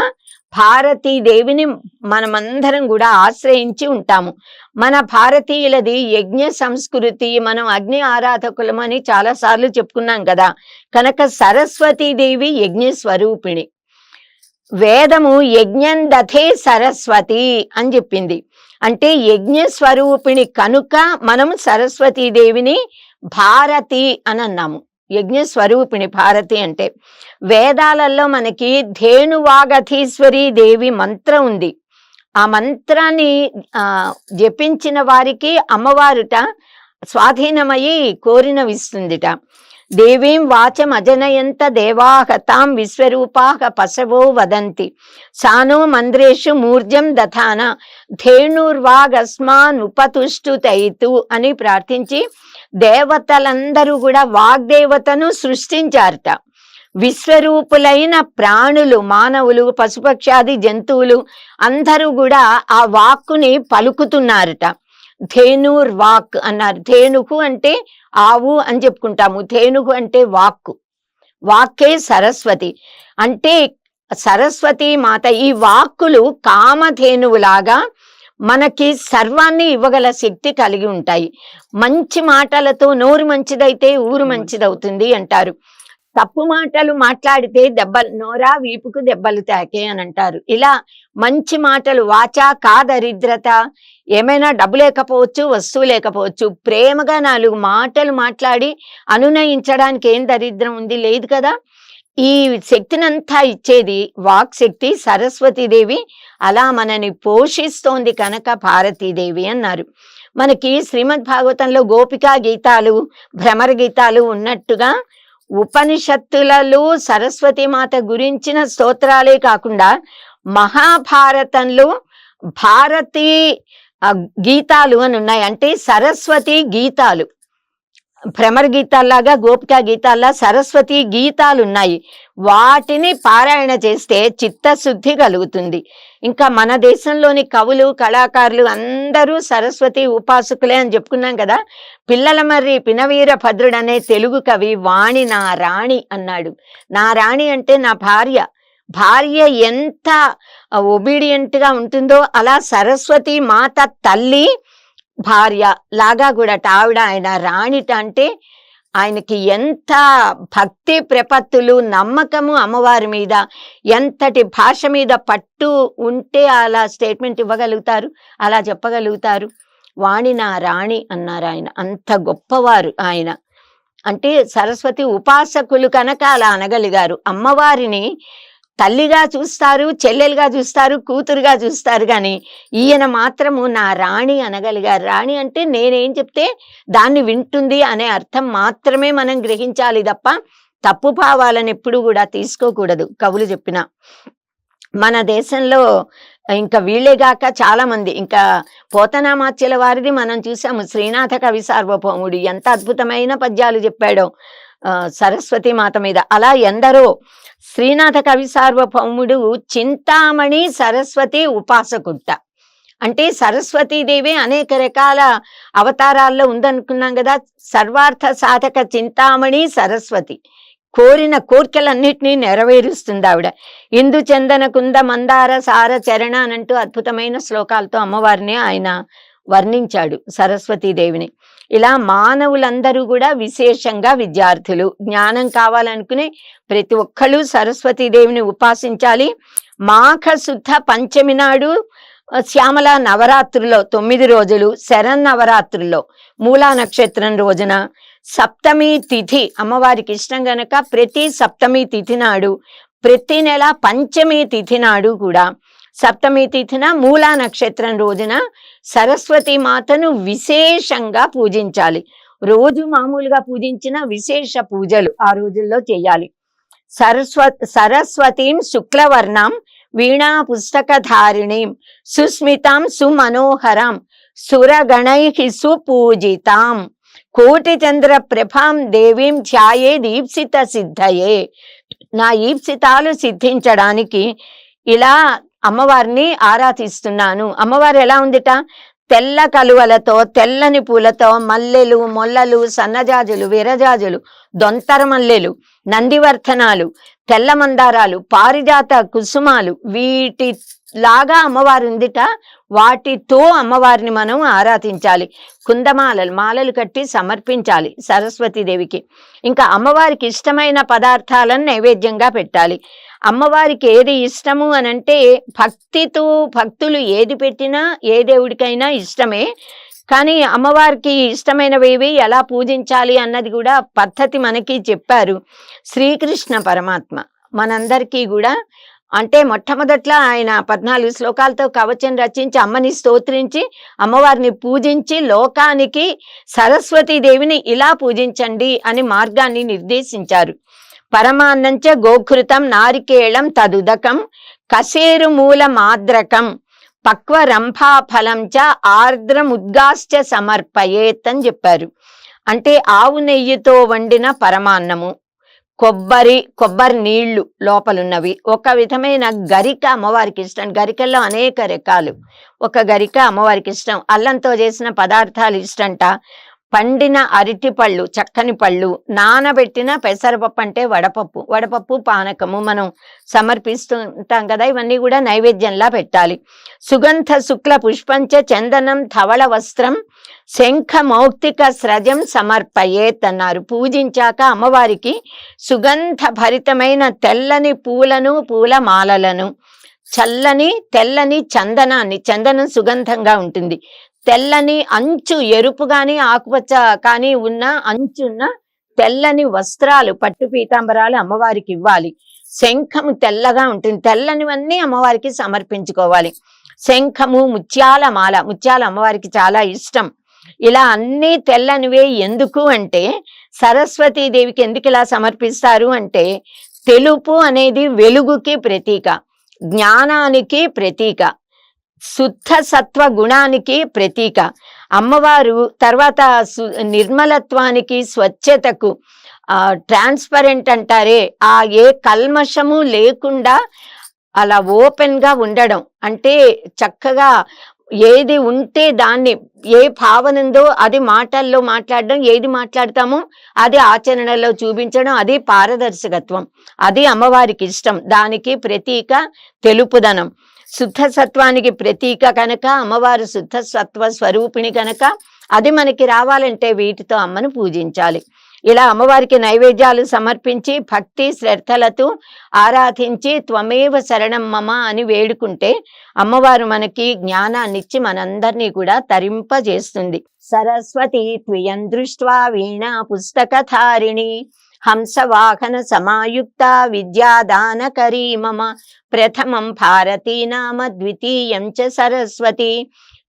[SPEAKER 2] భారతీదేవిని మనమందరం కూడా ఆశ్రయించి ఉంటాము. మన భారతీయులది యజ్ఞ సంస్కృతి, మనం అగ్ని ఆరాధకులమని చాలా సార్లు చెప్పుకున్నాం కదా. కనుక సరస్వతీదేవి యజ్ఞ స్వరూపిణి. వేదము యజ్ఞం దథే సరస్వతి అని చెప్పింది. అంటే యజ్ఞ స్వరూపిణి కనుక మనం సరస్వతీదేవిని భారతి అని అన్నాము. యజ్ఞ స్వరూపిణి భారతి అంటే. వేదాలలో మనకి ధేనువాగధీశ్వరి దేవి మంత్రం ఉంది. ఆ మంత్రాన్ని జపించిన వారికి అమ్మవారుట స్వాధీనమయ్యి కోరినవిస్తుందిట. దేవీం వాచం అజనయంత దేవాహ తాం విశ్వరూపాహ పశవో వదంతి సానో మంద్రేషు మూర్జం దథాన ధేనుర్వాగస్మాన్ ఉపతుష్టుతైతు అని ప్రార్థించి దేవతలందరూ కూడా వాగ్దేవతను సృష్టించారట. విశ్వరూపులైన ప్రాణులు, మానవులు, పశుపక్షాది జంతువులు అందరూ కూడా ఆ వాక్కుని పలుకుతున్నారట. ధేనుర్ వాక్ అన్నారు. ధేనుకు అంటే ఆవు అని చెప్పుకుంటాము, ధేనుకు అంటే వాక్కు. వాక్కే సరస్వతి. అంటే సరస్వతి మాత ఈ వాక్కులు కామధేనువులాగా మనకి సర్వాన్ని ఇవ్వగల శక్తి కలిగి ఉంటాయి. మంచి మాటలతో నోరు మంచిదైతే ఊరు మంచిదవుతుంది అంటారు. తప్పు మాటలు మాట్లాడితే నోరా వీపుకు దెబ్బలు తాకే అని అంటారు. ఇలా మంచి మాటలు, వాచా కా దరిద్రత, ఏమైనా డబ్బు లేకపోవచ్చు, వస్తువు లేకపోవచ్చు, ప్రేమగా 4 మాటలు మాట్లాడి అనునయించడానికి ఏం దరిద్రం ఉంది? లేదు కదా. ఈ శక్తినంతా ఇచ్చేది వాక్ శక్తి సరస్వతీదేవి. అలా మనని పోషిస్తోంది కనుక భారతీదేవి అన్నారు. మనకి శ్రీమద్ భాగవతంలో గోపికా గీతాలు, భ్రమర గీతాలు ఉన్నట్టుగా ఉపనిషత్తులలో సరస్వతీమాత గురించిన స్తోత్రాలే కాకుండా మహాభారతంలో భారతీ గీతాలు అని ఉన్నాయి. అంటే సరస్వతి గీతాలు, భ్రమర గీతాల్లాగా గోపికా గీతాల్లా సరస్వతి గీతాలు ఉన్నాయి. వాటిని పారాయణ చేస్తే చిత్తశుద్ధి కలుగుతుంది. ఇంకా మన దేశంలోని కవులు, కళాకారులు అందరూ సరస్వతి ఉపాసకులే అని చెప్పుకున్నాం కదా. పిల్లల మర్రి పినవీర భద్రుడు అనే తెలుగు కవి వాణి నా రాణి అన్నాడు. నా రాణి అంటే నా భార్య. భార్య ఎంత ఒబీడియంట్ గా ఉంటుందో అలా సరస్వతి మాత తల్లి భార్య లాగా కూడా ఆవిడ. ఆయన రాణిట అంటే ఆయనకి ఎంత భక్తి ప్రపత్తులు, నమ్మకము అమ్మవారి మీద, ఎంతటి భాష మీద పట్టు ఉంటే అలా స్టేట్మెంట్ ఇవ్వగలుగుతారు, అలా చెప్పగలుగుతారు. వాణి నా రాణి అన్నారు ఆయన. అంత గొప్పవారు ఆయన. అంటే సరస్వతి ఉపాసకులు కనుక అలా అనగలిగారు. అమ్మవారిని తల్లిగా చూస్తారు, చెల్లెలుగా చూస్తారు, కూతురుగా చూస్తారు, కానీ ఈయన మాత్రము నా రాణి అనగలిగారు. రాణి అంటే నేనేం చెప్తే దాన్ని వింటుంది అనే అర్థం మాత్రమే మనం గ్రహించాలి తప్ప తప్పు భావాలను ఎప్పుడు కూడా తీసుకోకూడదు. కవులు చెప్పిన మన దేశంలో ఇంకా వీళ్ళేగాక చాలా మంది, ఇంకా పోతనామాచ్యుల వారిది మనం చూసాము. శ్రీనాథ కవి సార్వభౌముడు ఎంత అద్భుతమైన పద్యాలు చెప్పాడో సరస్వతి మాత మీద. అలా ఎందరో. శ్రీనాథ కవి సార్వభౌముడు చింతామణి సరస్వతి ఉపాసకుట్ట. అంటే సరస్వతీదేవి అనేక రకాల అవతారాల్లో ఉందనుకున్నాం కదా. సర్వార్థ సాధక చింతామణి సరస్వతి. కోరిన కోర్కెలన్నిటినీ నెరవేరుస్తుంది ఆవిడ. ఇందు చందన కుంద మందార సార చరణ అనంటూ అద్భుతమైన శ్లోకాలతో అమ్మవారిని ఆయన వర్ణించాడు, సరస్వతీదేవిని. ఇలా మానవులందరూ కూడా విశేషంగా విద్యార్థులు, జ్ఞానం కావాలనుకునే ప్రతి ఒక్కళ్ళు సరస్వతీదేవిని ఉపాసించాలి. మాఘ శుద్ధ పంచమి నాడు శ్యామల నవరాత్రుల్లో 9 రోజులు, శరన్నవరాత్రుల్లో మూలా నక్షత్రం రోజున, సప్తమి తిథి అమ్మవారికి ఇష్టం గనక ప్రతి సప్తమి తిథి నాడు, ప్రతి నెల పంచమి తిథి నాడు కూడా, సప్తమి తిథిన మూలా నక్షత్రం రోజున సరస్వతి మాతను విశేషంగా పూజించాలి. రోజు మామూలుగా పూజించిన విశేష పూజలు ఆ రోజుల్లో చేయాలి. సరస్వతీం శుక్లవర్ణం వీణా పుస్తకధారిణీం సుస్మితాం సుమనోహరాం సురగణై సుపూజితాం కోటి చంద్ర ప్రభాం దేవీం ధ్యాయే దీప్సిత సిద్ధయే. నా ఈప్సితాలు సిద్ధించడానికి ఇలా అమ్మవారిని ఆరాధిస్తున్నాను. అమ్మవారు ఎలా ఉందిట? తెల్ల కలువలతో, తెల్లని పూలతో, మల్లెలు, మొల్లలు, సన్నజాజులు, విరజాజులు, దొంతర మల్లెలు, నందివర్ధనాలు, తెల్ల మందారాలు, పారిజాత కుసుమాలు, వీటిలాగా అమ్మవారు ఉందిట. వాటితో అమ్మవారిని మనం ఆరాధించాలి. కుందమాలలు, మాలలు కట్టి సమర్పించాలి సరస్వతీదేవికి. ఇంకా అమ్మవారికి ఇష్టమైన పదార్థాలను నైవేద్యంగా పెట్టాలి. అమ్మవారికి ఏది ఇష్టము అనంటే భక్తితో, భక్తులు ఏది పెట్టినా ఏ దేవుడికైనా ఇష్టమే. కానీ అమ్మవారికి ఇష్టమైనవేవి ఎలా పూజించాలి అన్నది కూడా పద్ధతి మనకి చెప్పారు శ్రీకృష్ణ పరమాత్మ. మనందరికీ కూడా అంటే మొట్టమొదట్లో ఆయన 14 శ్లోకాలతో కవచం రచించి అమ్మని స్తోత్రించి అమ్మవారిని పూజించి లోకానికి సరస్వతీదేవిని ఇలా పూజించండి అని మార్గాన్ని నిర్దేశించారు. పరమాన్నంచ గోఘృతం నారికేళం తదుదకం కసేరు మూల మాద్రకం పక్వరంభాఫలం చ ఆర్ద్రముద్గాశ్చ సమర్పయేత్ అని చెప్పారు. అంటే ఆవు నెయ్యితో వండిన పరమాన్నము, కొబ్బరి నీళ్లు లోపలున్నవి, ఒక విధమైన గరిక అమ్మవారికి ఇష్టం. గరికల్లో అనేక రకాలు, ఒక గరిక అమ్మవారికి ఇష్టం. అల్లంతో చేసిన పదార్థాలు ఇష్టంట. పండిన అరటి పళ్ళు, చక్కని పళ్ళు, నానబెట్టిన పెసరపప్పు అంటే వడపప్పు పానకము మనం సమర్పిస్తుంటాం కదా, ఇవన్నీ కూడా నైవేద్యంలా పెట్టాలి. సుగంధ శుక్ల పుష్పంచ చందనం ధవళ వస్త్రం శంఖ మౌక్తిక స్రజం సమర్పయేత్ అన్నారు. పూజించాక అమ్మవారికి సుగంధ భరితమైన తెల్లని పూలను, పూల మాలలను, తెల్లని చందనం సుగంధంగా ఉంటుంది. తెల్లని అంచు ఎరుపు గాని ఆకుపచ్చ కానీ ఉన్న అంచున్న తెల్లని వస్త్రాలు, పట్టు పీతాంబరాలు అమ్మవారికి ఇవ్వాలి. శంఖము తెల్లగా ఉంటుంది, తెల్లనివన్నీ అమ్మవారికి సమర్పించుకోవాలి. శంఖము, ముత్యాల మాల, ముత్యాల అమ్మవారికి చాలా ఇష్టం. ఇలా అన్ని తెల్లనివే. ఎందుకు అంటే సరస్వతీదేవికి ఎందుకు ఇలా సమర్పిస్తారు అంటే, తెలుపు అనేది వెలుగుకి ప్రతీక, జ్ఞానానికి ప్రతీక, శుద్ధ సత్వ గుణానికి ప్రతీక. అమ్మవారు తర్వాత నిర్మలత్వానికి, స్వచ్ఛతకు, ట్రాన్స్పరెంట్ అంటారే, ఏ కల్మషము లేకుండా అలా ఓపెన్ గా ఉండడం అంటే, చక్కగా ఏది ఉంటే దాన్ని, ఏ భావన ఉందో అది మాటల్లో మాట్లాడడం, ఏది మాట్లాడతామో అది ఆచరణలో చూపించడం, అది పారదర్శకత్వం. అది అమ్మవారికి ఇష్టం. దానికి ప్రతీక తెలుపుదనం. శుద్ధ సత్వానికి ప్రతీక కనుక అమ్మవారు శుద్ధ సత్వ స్వరూపిణి కనుక అది మనకి రావాలంటే వీటితో అమ్మను పూజించాలి. ఇలా అమ్మవారికి నైవేద్యాలు సమర్పించి భక్తి శ్రద్ధలతో ఆరాధించి త్వమేవ శరణం మమ అని వేడుకుంటే అమ్మవారు మనకి జ్ఞానాన్నిచ్చి మనందరినీ కూడా తరింపజేస్తుంది. సరస్వతి త్వయం దృష్ట్వా వీణా పుస్తకధారిణి హంసవాహన సమాయుక్త విద్యాదానకరీ మమ ప్రథమం భారతీ నామ ద్వితీయం చ సరస్వతి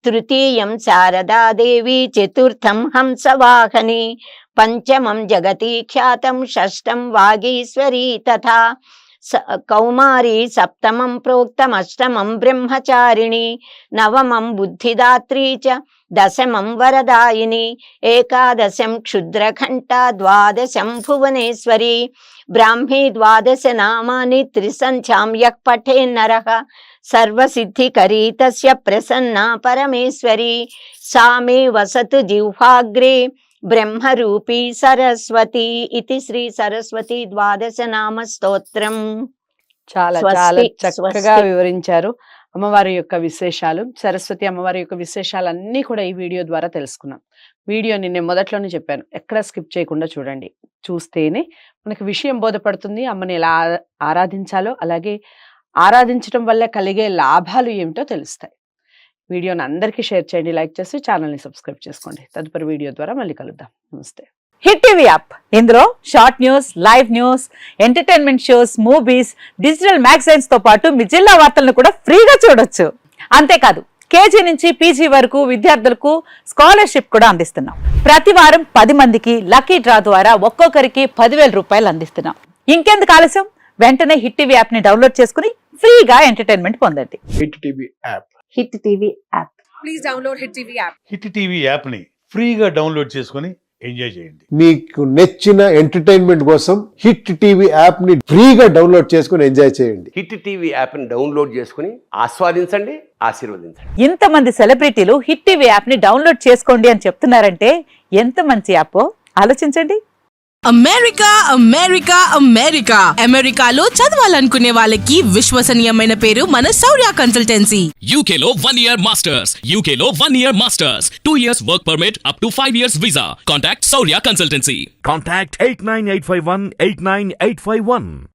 [SPEAKER 2] తృతీయం శారదాదేవి చతుర్థం హంసవాహని పంచమం జగతి ఖ్యాతం షష్టం వాగీశ్వరీ తథా కౌమారీ సప్తమం ప్రోక్తం అష్టమం బ్రహ్మచారిణి నవమం బుద్ధిదాత్రీ చ దశమం వరదాయిని ఏకాదశం క్షుద్రఘంటా ద్వాదశం భువనేశ్వరి బ్రాహ్మీ ద్వాదశ నామాని త్రిసంఖ్యాం యః పఠేన్నరః సర్వసిద్ధికరీ తస్య ప్రసన్నా పరమేశ్వరి సా మే వసతు జిహ్వాగ్రే బ్రహ్మరూపీ సరస్వతి. ఇది శ్రీ సరస్వతి ద్వాదశ నామ స్తోత్రం.
[SPEAKER 1] చాలా చక్కగా వివరించారు అమ్మవారి యొక్క విశేషాలు. సరస్వతి అమ్మవారి యొక్క విశేషాలన్నీ కూడా ఈ వీడియో ద్వారా తెలుసుకున్నాం. వీడియోని నేను మొదట్లోనే చెప్పాను, ఎక్కడ స్కిప్ చేయకుండా చూడండి. చూస్తేనే మనకి విషయం బోధపడుతుంది. అమ్మని ఎలా ఆరాధించాలో, అలాగే ఆరాధించడం వల్ల కలిగే లాభాలు ఏమిటో తెలుస్తాయి. వీడియోని అందరికీ షేర్ చేయండి, లైక్ చేసి ఛానల్ని సబ్స్క్రైబ్ చేసుకోండి. తదుపరి వీడియో ద్వారా మళ్ళీ కలుద్దాం. నమస్తే.
[SPEAKER 3] హిట్ టీవీ యాప్, ఇందులో short news, live news, entertainment shows, movies, digital magazines తో పాటు మీ జిల్లా వార్తలను కూడా ఫ్రీగా చూడొచ్చు. అంతేకాదు కేజీ నుంచి పీజీ వరకు విద్యార్థులకు స్కాలర్షిప్ కూడా అందిస్తున్నాం. ప్రతి వారం 10 మందికి లక్కీ డ్రా ద్వారా ఒక్కొక్కరికి 10,000 రూపాయలు అందిస్తున్నాం. ఇంకెందుకు ఆలస్యం, వెంటనే హిట్ టీవీ యాప్ ని డౌన్లోడ్ చేసుకుని ఫ్రీగా ఎంటర్టైన్మెంట్ పొందండి.
[SPEAKER 4] Hit TV app.
[SPEAKER 3] Hit TV app.
[SPEAKER 5] Please download hit TV app.
[SPEAKER 6] Hit TV app ని ఫ్రీగా డౌన్లోడ్ చేసుకుని ఎంజాయ్ చేయండి.
[SPEAKER 4] మీకు నచ్చిన ఎంటర్టైన్మెంట్ కోసం హిట్ టీవీ యాప్ ని ఫ్రీగా డౌన్లోడ్ చేసుకుని ఎంజాయ్ చేయండి.
[SPEAKER 7] హిట్ టీవీ యాప్ ని డౌన్లోడ్ చేసుకుని ఆస్వాదించండి, ఆశీర్వదించండి.
[SPEAKER 3] ఇంతమంది సెలబ్రిటీలు హిట్ టీవీ యాప్ ని డౌన్లోడ్ చేసుకోండి అని చెప్తున్నారంటే ఎంత మంచి యాప్ ఆలోచించండి.
[SPEAKER 5] అమెరికా అమెరికాలో చదవాలనుకునే వాళ్ళకి విశ్వసనీయమైన పేరు మన శౌర్య కన్సల్టెన్సీ.
[SPEAKER 8] UK లో 1 year masters. UK లో 1 year masters. 2 years work permit up to 5 years visa. Contact Saurya Consultancy.
[SPEAKER 9] Contact 89851 89851.